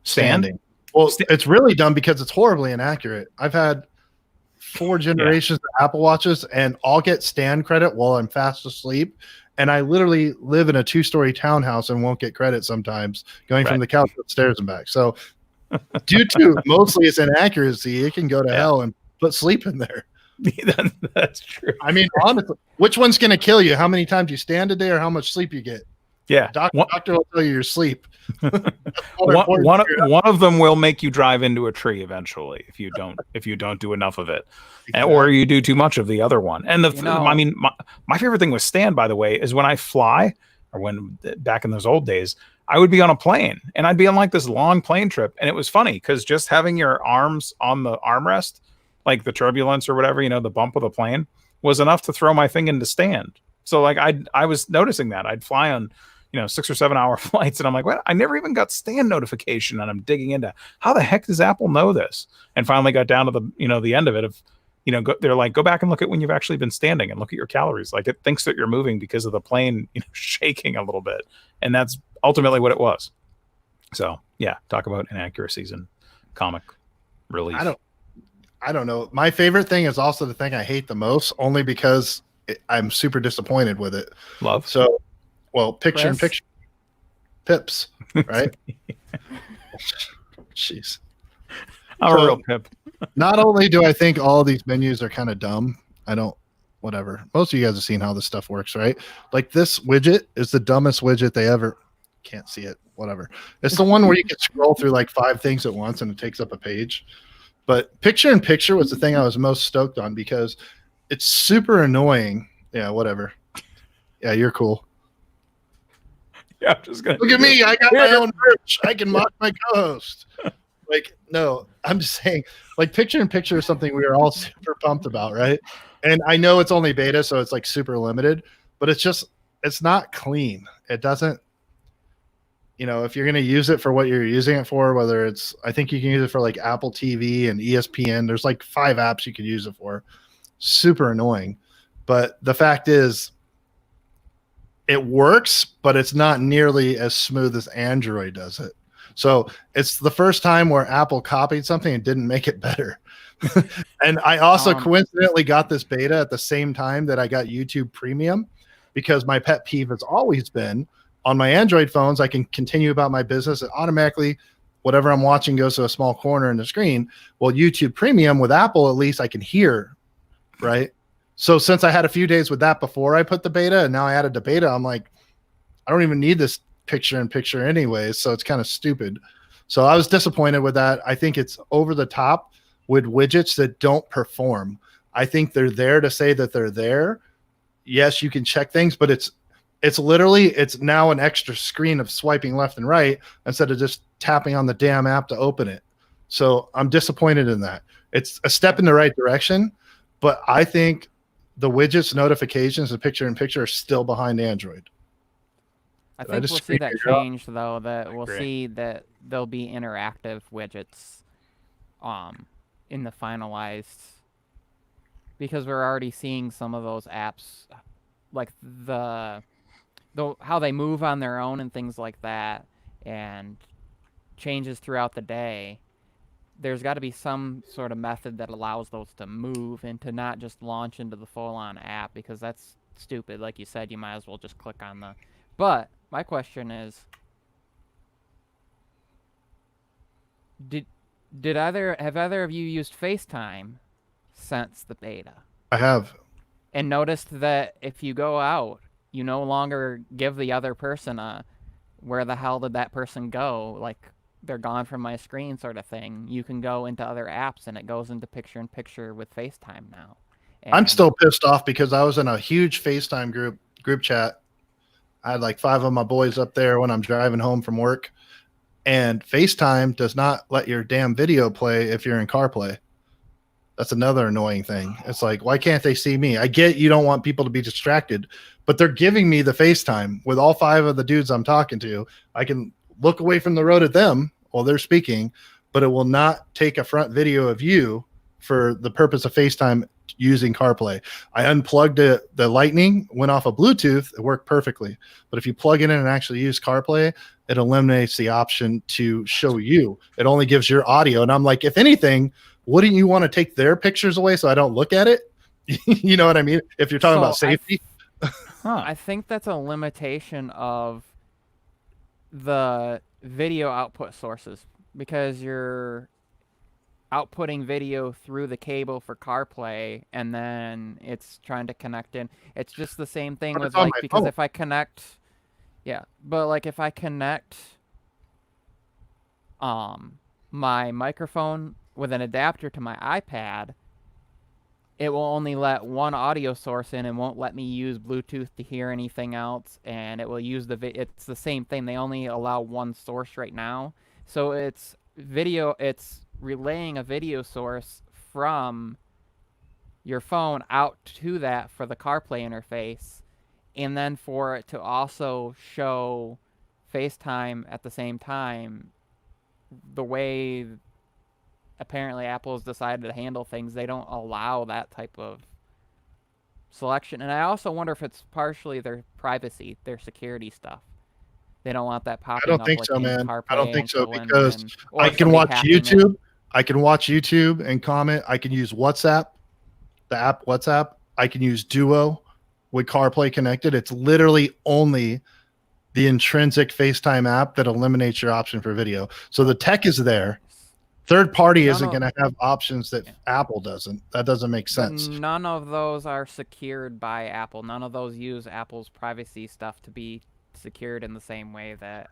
Standing. Well, it's really dumb because it's horribly inaccurate. I've had 4 generations of Apple Watches, and I'll get stand credit while I'm fast asleep. And I literally live in a 2-story townhouse and won't get credit sometimes going from the couch upstairs and back. So due to mostly its inaccuracy, it can go to hell and put sleep in there. That's true. I mean, honestly, which one's going to kill you? How many times you stand a day or how much sleep you get? Yeah. Doctor will tell you your sleep. one of them will make you drive into a tree eventually if you don't do enough of it. Exactly. Or you do too much of the other one. And my favorite thing with stand, by the way, is when I fly, or when back in those old days, I would be on a plane and I'd be on like this long plane trip. And it was funny because just having your arms on the armrest, like the turbulence or whatever, the bump of the plane, was enough to throw my thing into stand. So like I was noticing that I'd fly on 6 or 7 hour flights, and I'm like, what? I never even got stand notification, and I'm digging into how the heck does Apple know this? And finally got down to the end of it of, they're like, go back and look at when you've actually been standing and look at your calories. Like it thinks that you're moving because of the plane, shaking a little bit. And that's ultimately what it was. So yeah, talk about inaccuracies and comic relief. I don't know. My favorite thing is also the thing I hate the most, only because I'm super disappointed with it. Love. So, well, picture-in-picture pips, right? Jeez. I'm a real pip. Not only do I think all these menus are kind of dumb, whatever. Most of you guys have seen how this stuff works, right? Like this widget is the dumbest widget they ever, can't see it, whatever. It's the one where you can scroll through like 5 things at once and it takes up a page. But picture-in-picture was the thing I was most stoked on because it's super annoying. Yeah, whatever. Yeah, you're cool. Yeah, I'm just gonna Look at me. I got my own merch. I can mock my co-host. Like, no, I'm just saying, like, picture in picture is something we are all super pumped about, right? And I know it's only beta, so it's like super limited, but it's not clean. It doesn't, if you're going to use it for what you're using it for, whether it's, I think you can use it for like Apple TV and ESPN. There's like 5 apps you could use it for. Super annoying. But the fact is, it works, but it's not nearly as smooth as Android does it. So it's the first time where Apple copied something and didn't make it better. And I also coincidentally got this beta at the same time that I got YouTube Premium, because my pet peeve has always been on my Android phones, I can continue about my business and automatically whatever I'm watching goes to a small corner in the screen. Well, YouTube Premium with Apple, at least I can hear, right? So since I had a few days with that before I put the beta, and now I added the beta, I'm like, I don't even need this picture in picture anyways, so it's kind of stupid. So I was disappointed with that. I think it's over the top with widgets that don't perform. I think they're there to say that they're there. Yes, you can check things, but it's now an extra screen of swiping left and right instead of just tapping on the damn app to open it. So I'm disappointed in that. It's a step in the right direction, but I think the widgets, notifications, and picture in picture are still behind Android. I think we'll see that change, though, that we'll see that there'll be interactive widgets in the finalized, because we're already seeing some of those apps, like how they move on their own and things like that, and changes throughout the day. There's got to be some sort of method that allows those to move and to not just launch into the full-on app, because that's stupid. Like you said, you might as well just click on the... But my question is, have either of you used FaceTime since the beta? I have. And noticed that if you go out, you no longer give the other person a, where the hell did that person go? Like, they're gone from my screen sort of thing. You can go into other apps, and it goes into picture-in-picture with FaceTime now. And I'm still pissed off because I was in a huge FaceTime group chat. I had like 5 of my boys up there when I'm driving home from work, and FaceTime does not let your damn video play if you're in CarPlay. That's another annoying thing. It's like, why can't they see me? I get you don't want people to be distracted, but they're giving me the FaceTime with all 5 of the dudes I'm talking to. I can look away from the road at them while they're speaking, but it will not take a front video of you for the purpose of FaceTime using CarPlay. I unplugged the Lightning, went off of Bluetooth, it worked perfectly. But if you plug it in and actually use CarPlay, it eliminates the option to show you. It only gives your audio. And I'm like, if anything, wouldn't you want to take their pictures away so I don't look at it? You know what I mean? If you're talking about safety. I think that's a limitation of the video output sources, because you're outputting video through the cable for CarPlay, and then it's trying to connect in. It's just the same thing with, like, because if I connect, but like if I connect my microphone with an adapter to my iPad, it will only let one audio source in and won't let me use Bluetooth to hear anything else, and it will use it's the same thing. They only allow one source right now. So it's relaying a video source from your phone out to that for the CarPlay interface, and then for it to also show FaceTime at the same time. The way apparently Apple's decided to handle things, they don't allow that type of selection. And I also wonder if it's partially their privacy, their security stuff. They don't want that popping up. I don't think so, man. CarPlay I don't think so, info because I can watch YouTube. I can watch YouTube and comment. I can use WhatsApp, the app WhatsApp. I can use Duo with CarPlay connected. It's literally only the intrinsic FaceTime app that eliminates your option for video. So the tech is there. Third party isn't going to have options that Apple doesn't. That doesn't make sense. None of those are secured by Apple. None of those use Apple's privacy stuff to be secured in the same way that...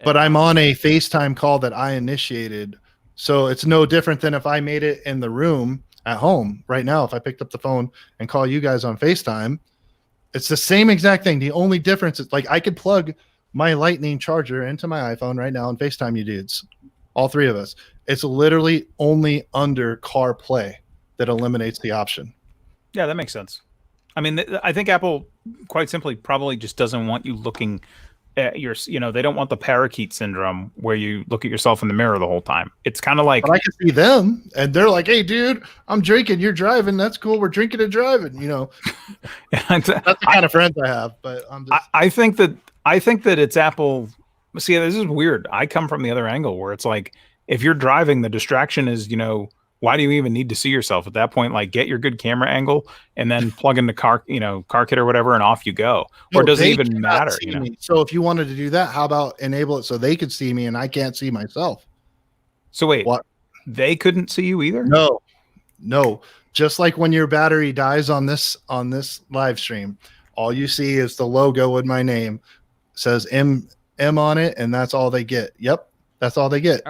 But I'm on a FaceTime call that I initiated, so it's no different than if I made it in the room at home right now. If I picked up the phone and call you guys on FaceTime, it's the same exact thing. The only difference is, like, I could plug my Lightning charger into my iPhone right now and FaceTime you dudes, all three of us. It's literally only under CarPlay that eliminates the option. Yeah, that makes sense. I mean, I think Apple, quite simply, probably just doesn't want you looking at they don't want the parakeet syndrome where you look at yourself in the mirror the whole time. It's kind of like, but I can see them and they're like, hey dude, I'm drinking, you're driving, that's cool, we're drinking and driving, that's the kind of friends I have. But I'm just I think that it's Apple. See, this is weird. I come from the other angle where it's like, if you're driving, the distraction is, why do you even need to see yourself at that point? Like, get your good camera angle and then plug in the car kit or whatever, and off you go. Or does it even matter? So if you wanted to do that, how about enable it so they could see me and I can't see myself? So wait, what? They couldn't see you either? No. Just like when your battery dies on this live stream, all you see is the logo with my name, says M on it, and that's all they get. Yep, that's all they get.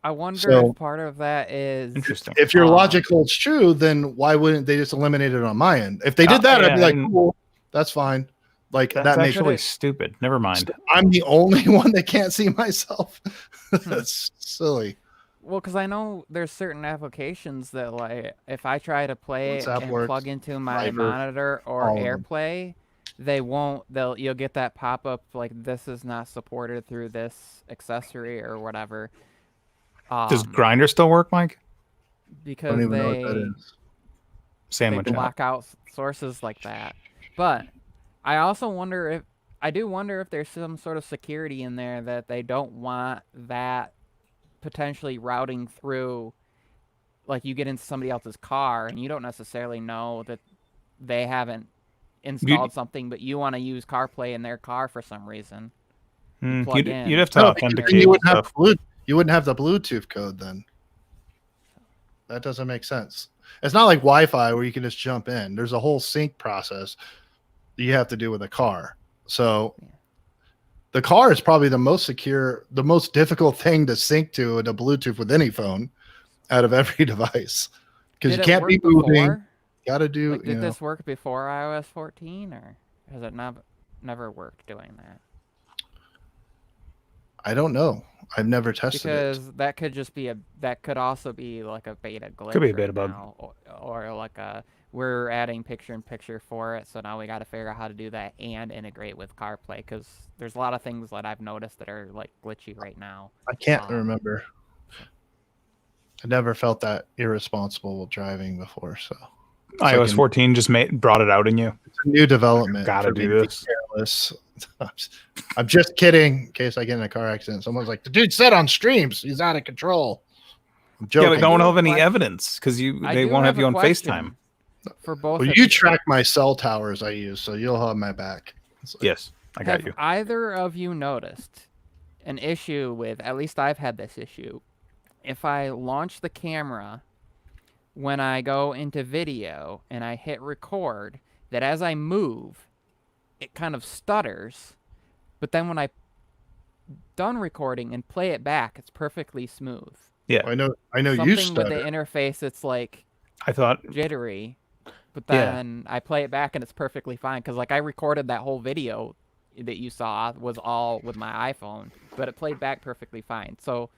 I wonder if part of that is interesting. If your logic holds true, then why wouldn't they just eliminate it on my end? If they did that, I'd be like, cool, that's fine. Like that's actually stupid. Never mind. I'm the only one that can't see myself. That's silly. Well, because I know there's certain applications that, like, if I try to play it and plug into my monitor or AirPlay, you'll get that pop up like, this is not supported through this accessory or whatever. Does Grindr still work, Mike? Because they block out sources like that. But I also wonder if there's some sort of security in there that they don't want that potentially routing through. Like, you get into somebody else's car and you don't necessarily know that they haven't installed something, but you want to use CarPlay in their car for some reason. You'd have to authenticate. You wouldn't have the Bluetooth code then. That doesn't make sense. It's not like Wi-Fi where you can just jump in. There's a whole sync process that you have to do with a car. So the car is probably the most secure, the most difficult thing to sync to in a Bluetooth with any phone out of every device. Because you can't be moving. Got to do. Did this work before iOS 14, or has it never worked doing that? I don't know. I've never tested it. Because that could just be that could also be like a beta glitch. Could be a beta bug. Or like we're adding picture-in-picture for it, so now we got to figure out how to do that and integrate with CarPlay, because there's a lot of things that I've noticed that are like glitchy right now. I can't remember. I never felt that irresponsible driving before, so. iOS 14 just brought it out in you. It's a new development. Gotta do this. Careless. I'm just kidding. In case I get in a car accident, someone's like, "The dude said on streams he's out of control." I'm joking. Yeah, but don't have any evidence because they won't have you on FaceTime. For both. Well, you track my cell towers I use, so you'll have my back. Yes, I got you. Have either of you noticed an issue with? At least I've had this issue. If I launch the camera when I go into video and I hit record, that as I move, it kind of stutters, but then when I done recording and play it back, it's perfectly smooth. Yeah, I know. Something you stutter. with the interface, it's like I thought jittery, but then I play it back and it's perfectly fine. Because like I recorded that whole video that you saw was all with my iPhone, but it played back perfectly fine. So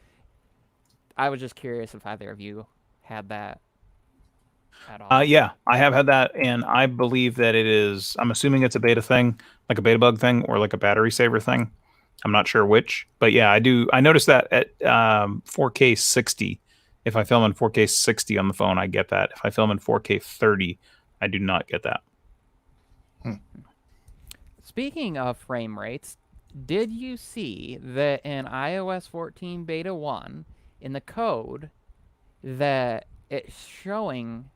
I was just curious if either of you had that at all. Yeah, I have had that, and I believe that it is. I'm assuming it's a beta thing, like a beta bug thing, or like a battery saver thing. I'm not sure which, but yeah, I do. I noticed that at 4K 60. If I film in 4K 60 on the phone, I get that. If I film in 4K 30, I do not get that. Speaking of frame rates, did you see that in iOS 14 Beta 1, in the code, that it's showing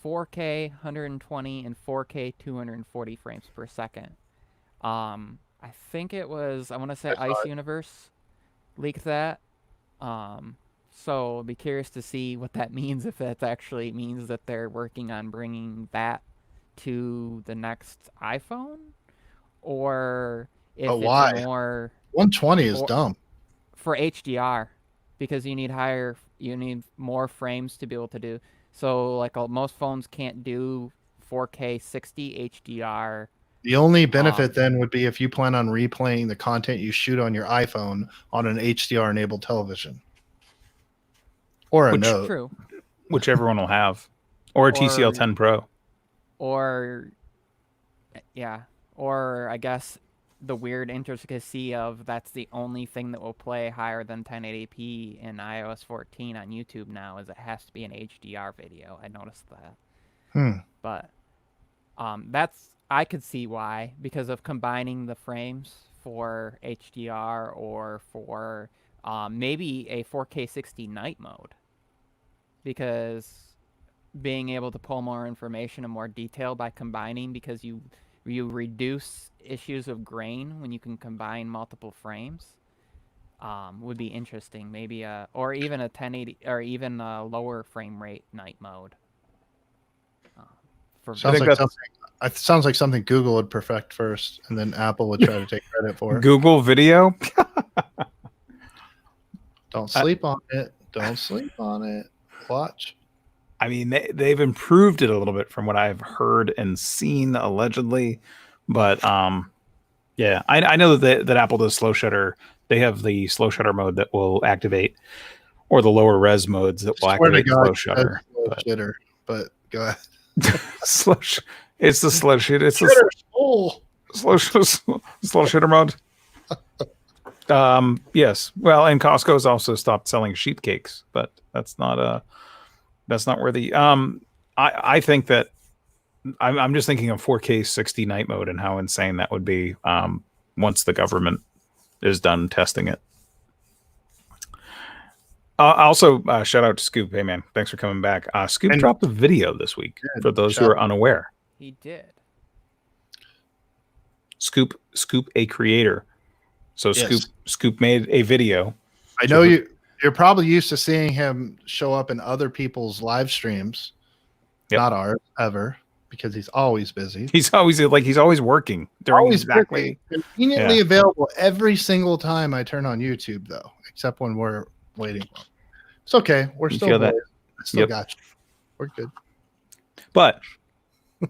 4K 120 and 4K 240 frames per second? I think it was, I want to say Ice Universe leaked that. So I'd be curious to see what that means, if that actually means that they're working on bringing that to the next iPhone, or if it's more 120 is dumb for HDR, because you need more frames to be able to do. So like most phones can't do 4K 60 HDR The only benefit then would be if you plan on replaying the content you shoot on your iPhone on an HDR-enabled television. Or a Note. True. Which everyone will have. Or a TCL 10 Pro. Or, yeah. Or, I guess, the weird intricacy of that's the only thing that will play higher than 1080p in iOS 14 on YouTube now is it has to be an HDR video. I noticed that. But I could see why, because of combining the frames for HDR or for maybe a 4K 60 night mode. Because being able to pull more information and more detail by combining, because you reduce issues of grain when you can combine multiple frames, would be interesting. Maybe or even a 1080 or even a lower frame rate night mode. Sounds like something Google would perfect first, and then Apple would try to take credit for it. Google Video? Don't sleep on it. Don't sleep on it. Watch. I mean, they've improved it a little bit from what I've heard and seen, allegedly. But yeah, I know that Apple does slow shutter. They have the slow shutter mode that will activate, or the lower res modes that will activate slow shutter. But go ahead. It's the slow shit. It's the slow shutter mode. Yes. Well, and Costco's also stopped selling sheep cakes, but that's not where the I think that I'm just thinking of 4K 60 night mode and how insane that would be once the government is done testing it. Also, shout out to Scoop. Hey, man, thanks for coming back. Scoop dropped a video this week for those who are unaware. He did. Scoop, a creator. So yes. Scoop made a video. I know you're probably used to seeing him show up in other people's live streams, not ours ever, because he's always busy. He's always working. Always exactly conveniently available every single time I turn on YouTube, though, except when we're waiting. It's okay. We're still that. Still got you. We're good. But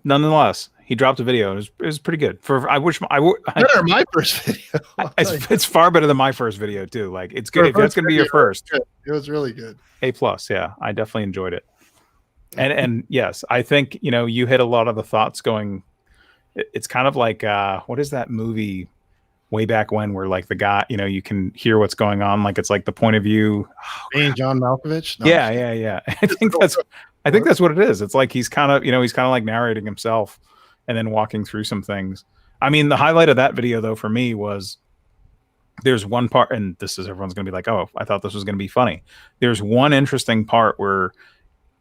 nonetheless, he dropped a video. It was pretty good. Better my first video. It's far better than my first video too. Like it's good. If that's gonna be your first, it was really good. A+. Yeah, I definitely enjoyed it. And yes, I think you hit a lot of the thoughts going. It's kind of like what is that movie way back when where like the guy you can hear what's going on, like it's like the point of view. Being John Malkovich. No, yeah. I think that's what it is. It's like he's kind of like narrating himself and then walking through some things. I mean, the highlight of that video though for me was there's one part, and everyone's gonna be like, oh, I thought this was gonna be funny. There's one interesting part where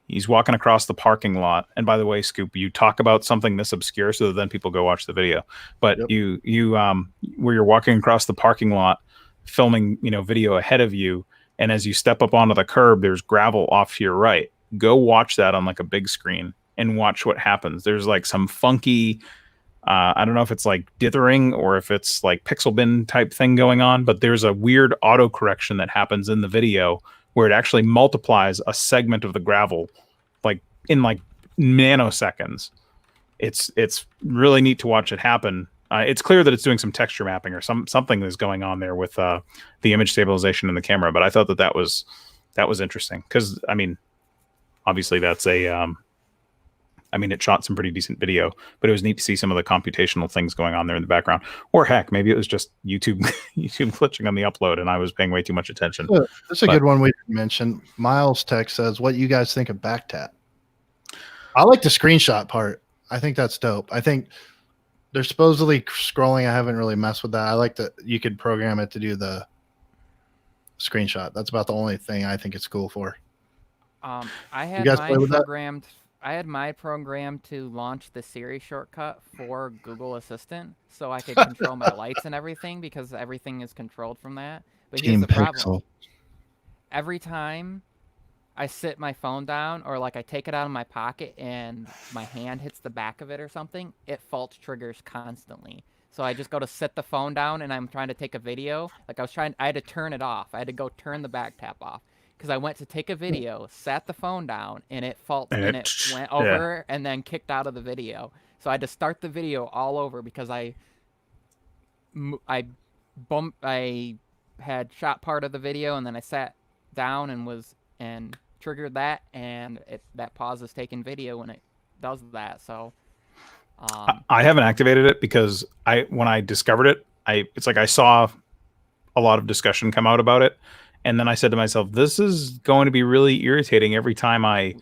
he's walking across the parking lot. And by the way, Scoop, you talk about something this obscure so that then people go watch the video. But you where you're walking across the parking lot, filming, video ahead of you. And as you step up onto the curb, there's gravel off to your right. Go watch that on like a big screen and watch what happens. There's like some funky, I don't know if it's like dithering or if it's like pixel bin type thing going on, but there's a weird auto correction that happens in the video where it actually multiplies a segment of the gravel like in like nanoseconds. It's really neat to watch it happen. It's clear that it's doing some texture mapping or something is going on there with the image stabilization in the camera. But I thought that was interesting because I mean, obviously that's it shot some pretty decent video, but it was neat to see some of the computational things going on there in the background. Or heck, maybe it was just YouTube glitching on the upload and I was paying way too much attention. That's a good one we didn't mention. Miles Tech says, what you guys think of backtap? I like the screenshot part. I think that's dope. I think they're supposedly scrolling. I haven't really messed with that. I like that you could program it to do the screenshot. That's about the only thing I think it's cool for. I had mine programmed. I had my program to launch the Siri shortcut for Google Assistant so I could control my lights and everything because everything is controlled from that. But here's the problem. Every time I sit my phone down or like I take it out of my pocket and my hand hits the back of it or something, it fault triggers constantly. So I just go to set the phone down and I'm trying to take a video. Like I had to turn it off. I had to go turn the back tap off. Because I went to take a video, sat the phone down, and it went over and then kicked out of the video. So I had to start the video all over because I had shot part of the video and then I sat down and triggered that, and that pause is taking video when it does that. So I haven't activated it because when I discovered it, it's like I saw a lot of discussion come out about it, and then I said to myself, this is going to be really irritating every time I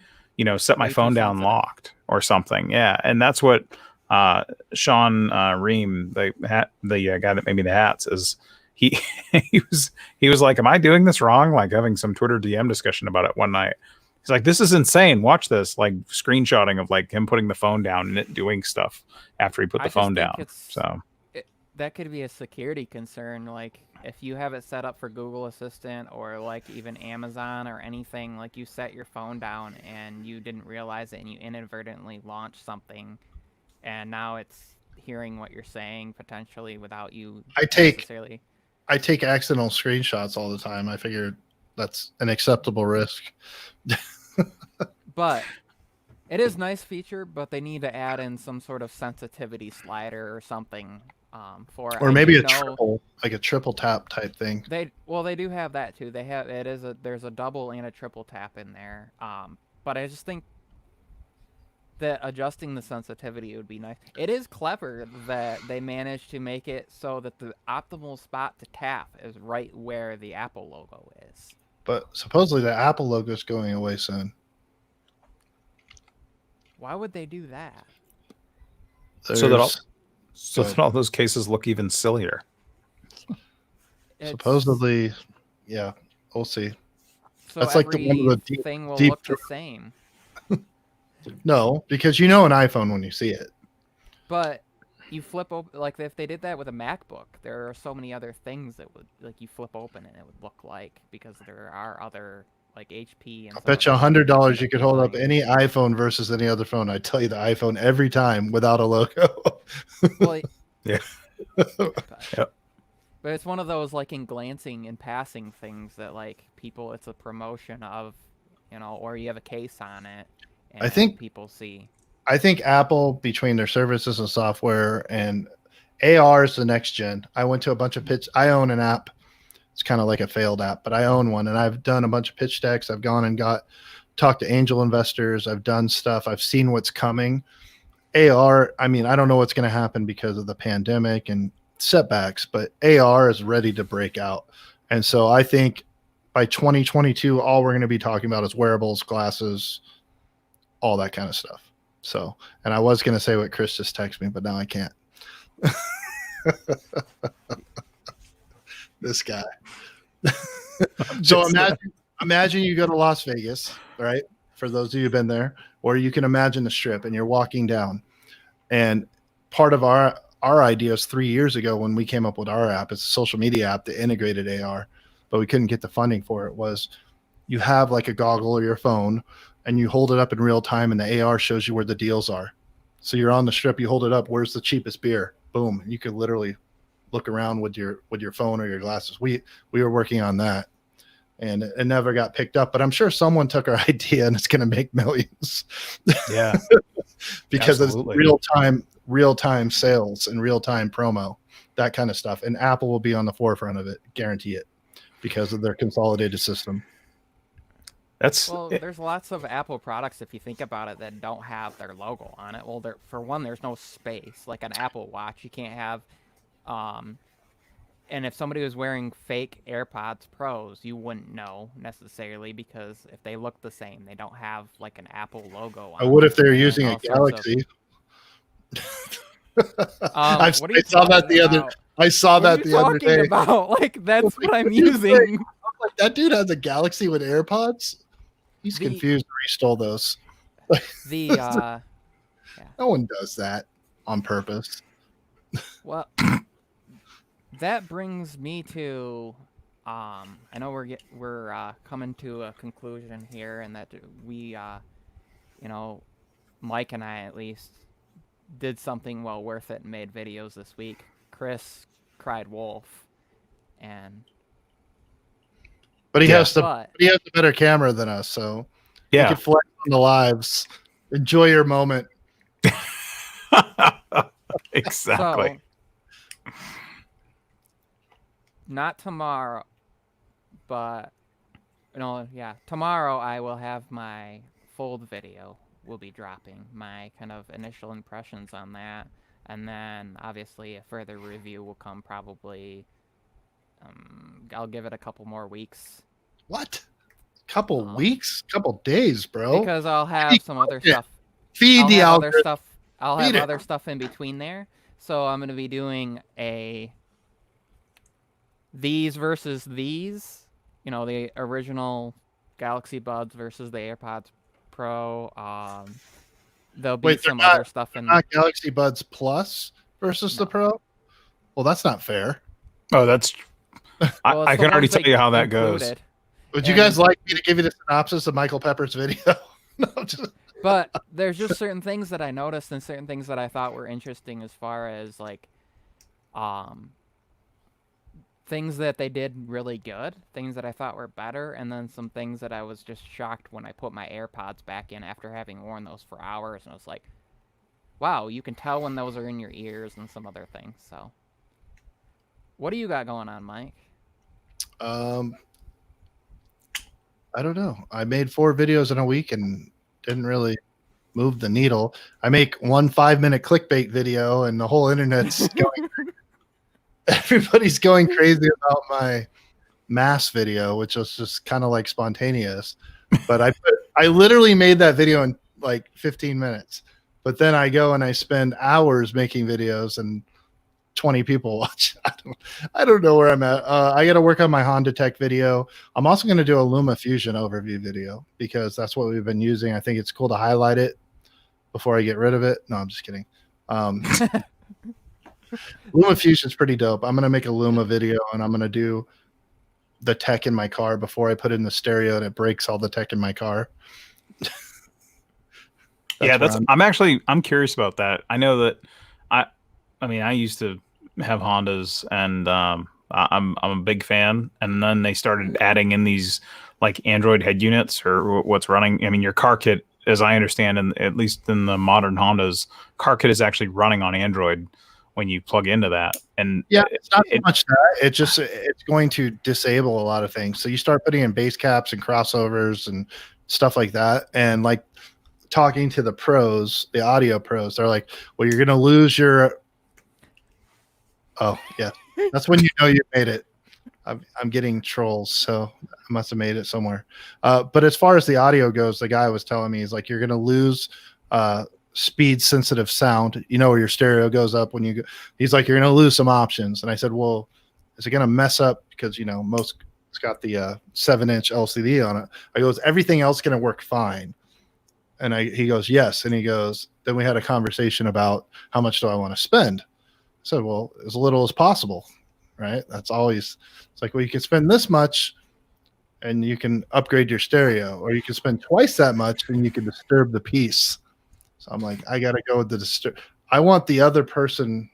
set my Way too phone down sensitive. locked or something. Yeah, and that's what Sean Ream, the guy that made me the hats, is he he was like, am I doing this wrong? Like having some Twitter DM discussion about it one night. He's like, this is insane. Watch this, like screenshotting of like him putting the phone down and it doing stuff after he put the phone down. So that could be a security concern. Like if you have it set up for Google Assistant or like even Amazon or anything, like you set your phone down and you didn't realize it and you inadvertently launched something, and now it's hearing what you're saying potentially without you necessarily. I take accidental screenshots all the time. I figure that's an acceptable risk. But it is a nice feature, but they need to add in some sort of sensitivity slider or something for it. Or maybe a triple tap type thing. They do have that too. There's a double and a triple tap in there. But I just think that adjusting the sensitivity would be nice. It is clever that they managed to make it so that the optimal spot to tap is right where the Apple logo is. But supposedly the Apple logo is going away soon. Why would they do that? So that all those cases look even sillier. Supposedly, yeah, we'll see. So that's like the one with the thing will deep look the same. No, because you know an iPhone when you see it. But you flip open, like if they did that with a MacBook, there are so many other things that would, like, you flip open and it would look like, because there are other like HP and. I bet you $100 you could hold up any iPhone versus any other phone. I tell you, the iPhone every time without a logo. Well, yeah. Yep. But it's one of those like in glancing and passing things that like people, it's a promotion of, or you have a case on it. And I think people see. I think Apple, between their services and software, and AR is the next gen. I went to a bunch of pitch. I own an app. It's kind of like a failed app, but I own one, and I've done a bunch of pitch decks. I've gone and talked to angel investors. I've done stuff. I've seen what's coming. AR, I mean, I don't know what's going to happen because of the pandemic and setbacks, but AR is ready to break out. And so I think by 2022, all we're going to be talking about is wearables, glasses, all that kind of stuff. So, and I was going to say what Chris just texted me, but now I can't. This guy. So imagine you go to Las Vegas, right? For those of you who've been there, or you can imagine the Strip, and you're walking down. And part of our ideas 3 years ago when we came up with our app, it's a social media app that integrated AR, but we couldn't get the funding for it, was you have like a goggle or your phone, and you hold it up in real time, and the AR shows you where the deals are. So you're on the Strip, you hold it up, where's the cheapest beer? Boom. And you could literally look around with your phone or your glasses. We were working on that, and it never got picked up, but I'm sure someone took our idea and it's going to make millions. Yeah. Because Absolutely. it's real-time sales and real-time promo, that kind of stuff. And Apple will be on the forefront of it, guarantee it, because of their consolidated system. There's lots of Apple products, if you think about it, that don't have their logo on it. Well, for one, there's no space. Like an Apple Watch, you can't have. And if somebody was wearing fake AirPods Pros, you wouldn't know necessarily, because if they look the same, they don't have like an Apple logo on. I would if they're using a Galaxy. I saw that the other day. Like, that's what I'm using. Like, that dude has a Galaxy with AirPods. He's confused where he stole those. Yeah. No one does that on purpose. Well, that brings me to, I know we're coming to a conclusion here, and that we, Mike and I at least did something well worth it and made videos this week. Chris cried wolf, but he has the better camera than us, so he can flex on the lives. Enjoy your moment. Exactly. So, not tomorrow, but tomorrow I will have my fold video. Will be dropping my kind of initial impressions on that, and then obviously a further review will come probably. I'll give it a couple more weeks. What? Couple weeks? Couple days, bro. Because I'll have some other stuff. Feed I'll the have algorithm. other stuff. I'll have Feed it. other stuff in between there. So I'm going to be doing these versus these. The original Galaxy Buds versus the AirPods Pro. There'll be some other stuff in. Not Galaxy Buds Plus versus the Pro. Well, that's not fair. Oh, that's. I can already tell you how that goes. Would you guys like me to give you the synopsis of Michael Pepper's video? No, But there's just certain things that I noticed and certain things that I thought were interesting as far as like, things that they did really good, things that I thought were better, and then some things that I was just shocked when I put my AirPods back in after having worn those for hours, and I was like, wow, you can tell when those are in your ears and some other things. So, what do you got going on, Mike? I don't know. I made 4 videos in a week and didn't really move the needle. I make 1 5-minute clickbait video and the whole internet's going. Everybody's going crazy about my mass video, which was just kind of like spontaneous. But I literally made that video in like 15 minutes. But then I go and I spend hours making videos and 20 people watch. I don't know where I'm at. I got to work on my Honda Tech video. I'm also going to do a Luma Fusion overview video because that's what we've been using. I think it's cool to highlight it before I get rid of it. No, I'm just kidding. Luma Fusion is pretty dope. I'm going to make a Luma video and I'm going to do the tech in my car before I put it in the stereo and it breaks all the tech in my car. I'm curious about that. I know that I used to have Hondas and I'm a big fan. And then they started adding in these like Android head units or what's running. I mean, your car kit, as I understand, and at least in the modern Hondas, car kit is actually running on Android when you plug into that. And yeah, it's not so much that. It's going to disable a lot of things. So you start putting in base caps and crossovers and stuff like that. And like talking to the pros, the audio pros, they're like, well, you're going to lose your. Oh, yeah. That's when you know you made it. I'm getting trolls, so I must have made it somewhere. But as far as the audio goes, the guy was telling me, he's like, you're going to lose speed sensitive sound. You know where your stereo goes up when you go. He's like, you're going to lose some options. And I said, well, is it going to mess up? Because, most it's got the 7-inch LCD on it. I goes, everything else going to work fine. And he goes, yes. And he goes, then we had a conversation about how much do I want to spend? I said, well, as little as possible, right? That's always, it's like, well, you can spend this much and you can upgrade your stereo, or you can spend twice that much and you can disturb the piece. So I'm like, I got to go with the disturb. I want the other person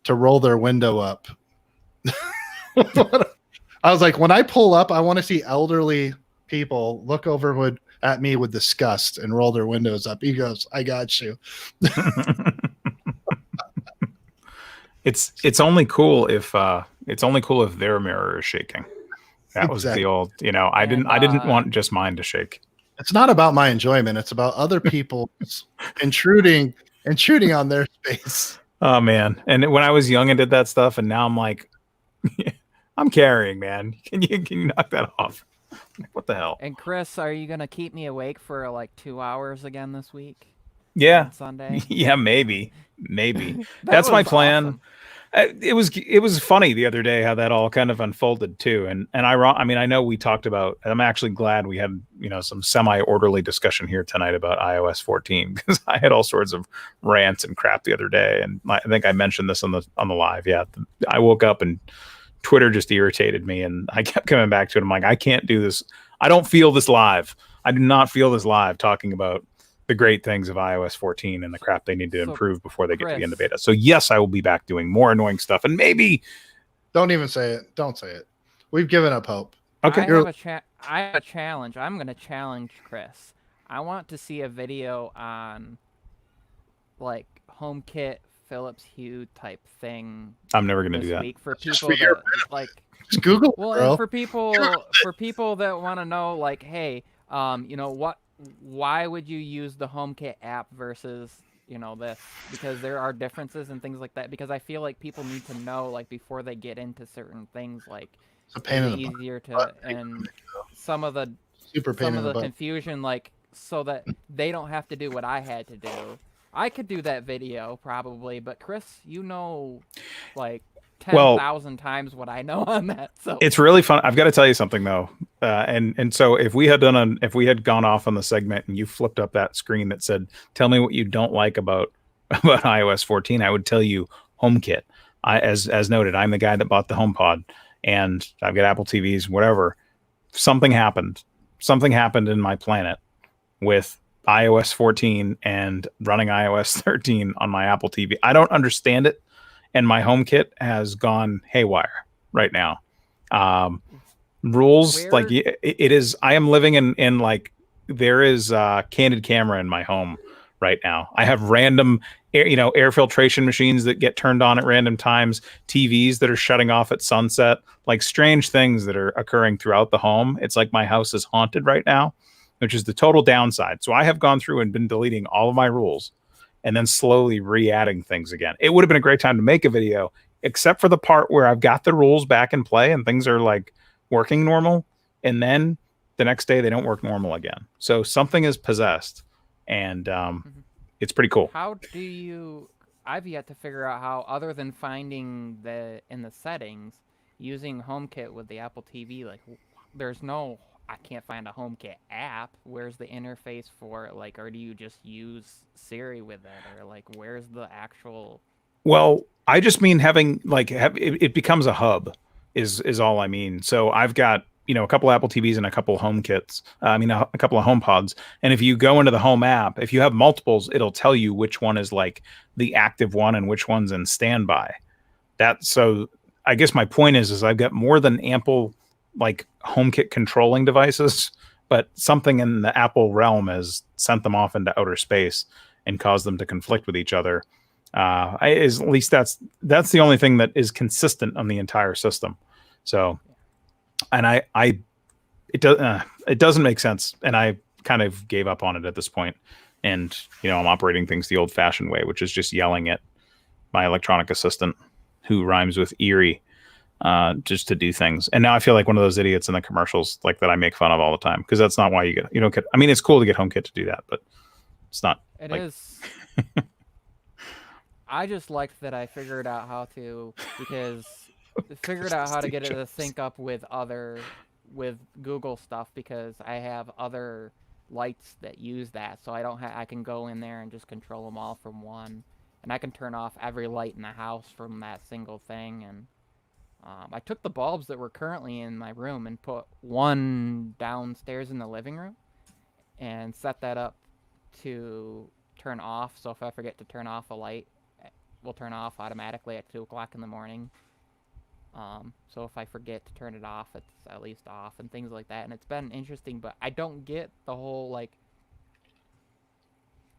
to roll their window up. I was like, when I pull up, I want to see elderly people look over at me with disgust and roll their windows up. He goes, I got you. It's only cool if their mirror is shaking. That was the old, I didn't want just mine to shake. It's not about my enjoyment. It's about other people intruding on their space. Oh man. And when I was young and did that stuff, and now I'm like, I'm carrying, man. Can you knock that off? What the hell? And Chris, are you going to keep me awake for like 2 hours again this week? Yeah. On Sunday? Yeah, maybe. That's my plan. Awesome. It was funny the other day how that all kind of unfolded too, and I know we talked about. I'm actually glad we had some semi-orderly discussion here tonight about iOS 14 because I had all sorts of rants and crap the other day, and I think I mentioned this on the live. Yeah, I woke up and Twitter just irritated me, and I kept coming back to it. I'm like, I can't do this. I don't feel this live. I do not feel this live talking about the great things of iOS 14 and the crap they need to improve before they get to the end of beta. So yes, I will be back doing more annoying stuff, and maybe don't even say it. Don't say it. We've given up hope. Okay. I have a challenge. I'm going to challenge Chris. I want to see a video on like HomeKit Philips Hue type thing. I'm never gonna do this that. week for Just people for your that like. Just Google it, Well, bro. and for people that want to know, like, hey, you know why would you use the HomeKit app versus this? Because there are differences and things like that. Because I feel like people need to know, like, before they get into certain things, like, It's a pain is in it the easier to butt. and some of the Super pain in the butt. confusion, like, so that they don't have to do what I had to do. I could do that video probably, but Chris, like 10,000 times what I know on that. So it's really fun. I've got to tell you something though, and so if we had gone off on the segment and you flipped up that screen that said, "Tell me what you don't like about iOS 14," I would tell you HomeKit. As noted, I'm the guy that bought the HomePod, and I've got Apple TVs, whatever. Something happened in my planet with iOS 14 and running iOS 13 on my Apple TV. I don't understand it. And my HomeKit has gone haywire right now. Rules like it is. I am living in like there is candid camera in my home right now. I have random air filtration machines that get turned on at random times, TVs that are shutting off at sunset, like strange things that are occurring throughout the home. It's like my house is haunted right now, which is the total downside. So I have gone through and been deleting all of my rules and then slowly re-adding things again. It would have been a great time to make a video, except for the part where I've got the rules back in play and things are like working normal. And then the next day they don't work normal again. So something is possessed, and it's pretty cool. I've yet to figure out how, other than finding in the settings, using HomeKit with the Apple TV, like I can't find a HomeKit app. Where's the interface for it? Like, or do you just use Siri with it? Or like, where's the actual... Well, I just mean having it becomes a hub is all I mean. So I've got, a couple Apple TVs and a couple HomeKits. A couple of HomePods. And if you go into the Home app, if you have multiples, it'll tell you which one is like the active one and which one's in standby. So I guess my point is I've got more than ample like HomeKit controlling devices, but something in the Apple realm has sent them off into outer space and caused them to conflict with each other. At least that's the only thing that is consistent on the entire system. So, and it doesn't make sense, and I kind of gave up on it at this point. And I'm operating things the old-fashioned way, which is just yelling at my electronic assistant, who rhymes with eerie, just to do things. And now I feel like one of those idiots in the commercials, like that I make fun of all the time, because that's not why you don't get. I mean, it's cool to get HomeKit to do that, but it's not. It is. I just liked that I figured out how to get it to sync up with Google stuff, because I have other lights that use that, so I can go in there and just control them all from one, and I can turn off every light in the house from that single thing. And I took the bulbs that were currently in my room and put one downstairs in the living room and set that up to turn off. So if I forget to turn off a light, it will turn off automatically at 2 o'clock in the morning. So if I forget to turn it off, it's at least off, and things like that. And it's been interesting, but I don't get the whole, like,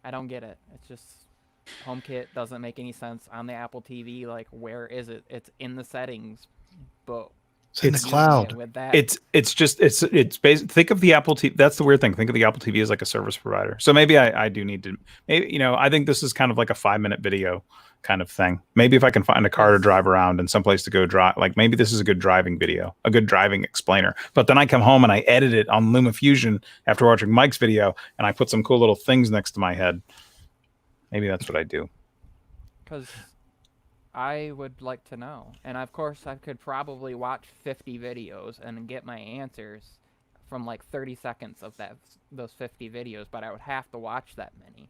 I don't get it. It's just HomeKit doesn't make any sense on the Apple TV. Like, where is it? It's in the settings, but it's in the cloud. With that. It's basic. Think of the Apple TV. That's the weird thing. Think of the Apple TV as like a service provider. So maybe I do need to. Maybe I think this is kind of like a 5-minute video kind of thing. Maybe if I can find a car to drive around and someplace to go drive, like maybe this is a good driving video, a good driving explainer. But then I come home and I edit it on LumaFusion after watching Mike's video, and I put some cool little things next to my head. Maybe that's what I do. Because I would like to know. And of course, I could probably watch 50 videos and get my answers from like 30 seconds of those 50 videos, but I would have to watch that many.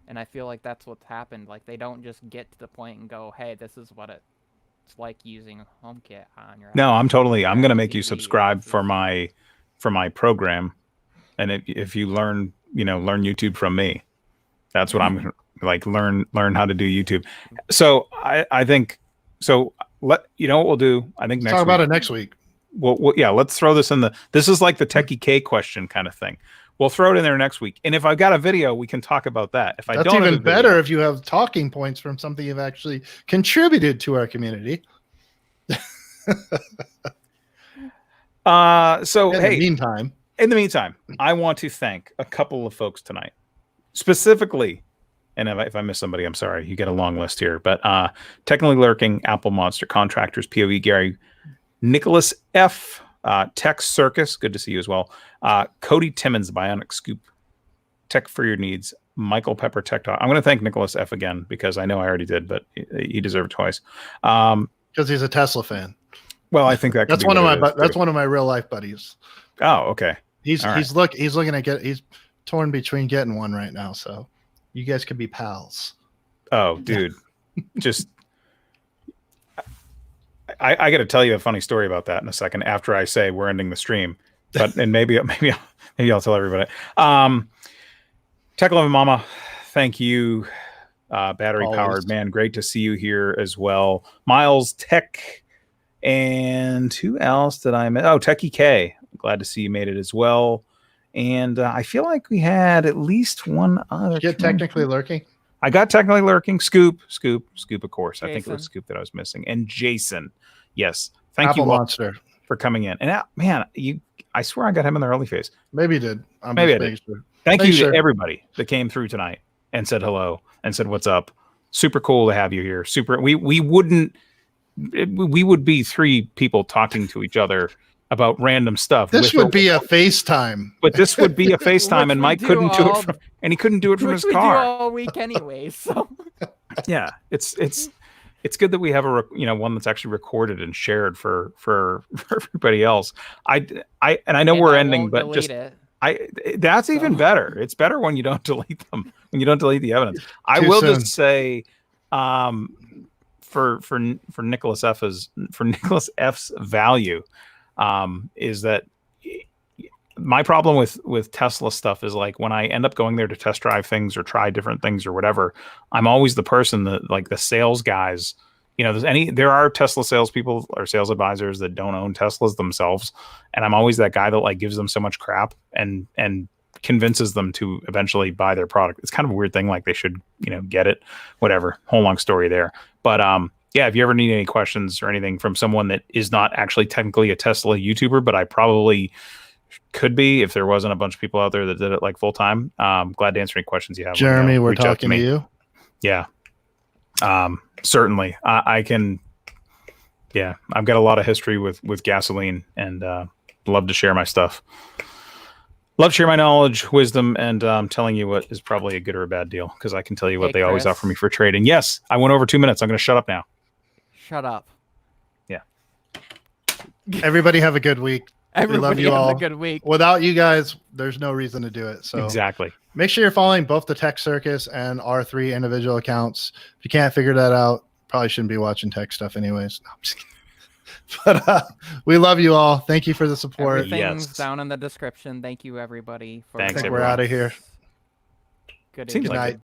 And I feel like that's what's happened. Like, they don't just get to the point and go, hey, this is what it's like using HomeKit on your No, I'm going to make TV. you subscribe for my program. And if you learn YouTube from me, that's what I'm like, learn how to do YouTube. So I think, so what we'll do, I think next talk about it next week. Well, yeah, let's throw this in this is like the Techie K question kind of thing. We'll throw it in there next week. And if I've got a video, we can talk about that. If I That's don't have even a video, better if you have talking points from something you've actually contributed to our community. So In the meantime, I want to thank a couple of folks tonight, specifically. And if I miss somebody, I'm sorry. You get a long list here. But Technically Lurking, Apple Monster, Contractors, POE Gary, Nicholas F., Tech Circus, good to see you as well. Cody Timmons, Bionic Scoop, Tech for Your Needs, Michael Pepper, Tech Talk. I'm going to thank Nicholas F. again because I know I already did, but he deserved it twice. because he's a Tesla fan. Well, I think that's one of my real life buddies. Oh, okay. He's looking at he's torn between getting one right now, so you guys could be pals. Oh, dude. Just I got to tell you a funny story about that in a second after I say we're ending the stream. But and maybe I'll tell everybody. Tech Loving Mama, thank you. Battery Powered, man, great to see you here as well. Miles Tech, and who else did I miss? Oh, Techie K, glad to see you made it as well. And I feel like we had at least one other. Get Technically Lurking. I got Technically Lurking. Scoop, of course. Jason. I think it was Scoop that I was missing. And Jason, yes, thank Apple you all Monster for coming in. And man, I swear I got him in the early phase. Maybe you did. Maybe I did. Sure. Thank you to everybody that came through tonight and said hello and said what's up. Super cool to have you here. We would be three people talking to each other about random stuff. This would be a FaceTime. But this would be a FaceTime, and Mike couldn't do it from, and he couldn't do it from his car. We do all week anyway, so yeah, it's good that we have one that's actually recorded and shared for everybody else. I know we're ending, but just that's even better. It's better when you don't delete them, when you don't delete the evidence. I will just say, for Nicholas F's value, is that my problem with Tesla stuff is like when I end up going there to test drive things or try different things or whatever, I'm always the person that, like, the sales guys, there are Tesla salespeople or sales advisors that don't own Teslas themselves, and I'm always that guy that like gives them so much crap and convinces them to eventually buy their product. It's kind of a weird thing, like they should get it, whatever. Whole long story there, but yeah, if you ever need any questions or anything from someone that is not actually technically a Tesla YouTuber, but I probably could be if there wasn't a bunch of people out there that did it like full time. Glad to answer any questions you have. Jeremy, we're talking to you. Yeah. Certainly. I can. Yeah, I've got a lot of history with gasoline, and love to share my stuff. Love to share my knowledge, wisdom, and telling you what is probably a good or a bad deal, because I can tell you what they always offer me for trading. Yes, I went over 2 minutes. I'm going to shut up now. Shut up. Yeah. Everybody have a good week. We love you all. A good week. Without you guys, there's no reason to do it. So exactly. Make sure you're following both the Tech Circus and our 3 individual accounts. If you can't figure that out, probably shouldn't be watching tech stuff anyways. No, I'm just kidding. But we love you all. Thank you for the support. Everything's down in the description. Thank you, everybody. Thanks. We're out of here. Good night.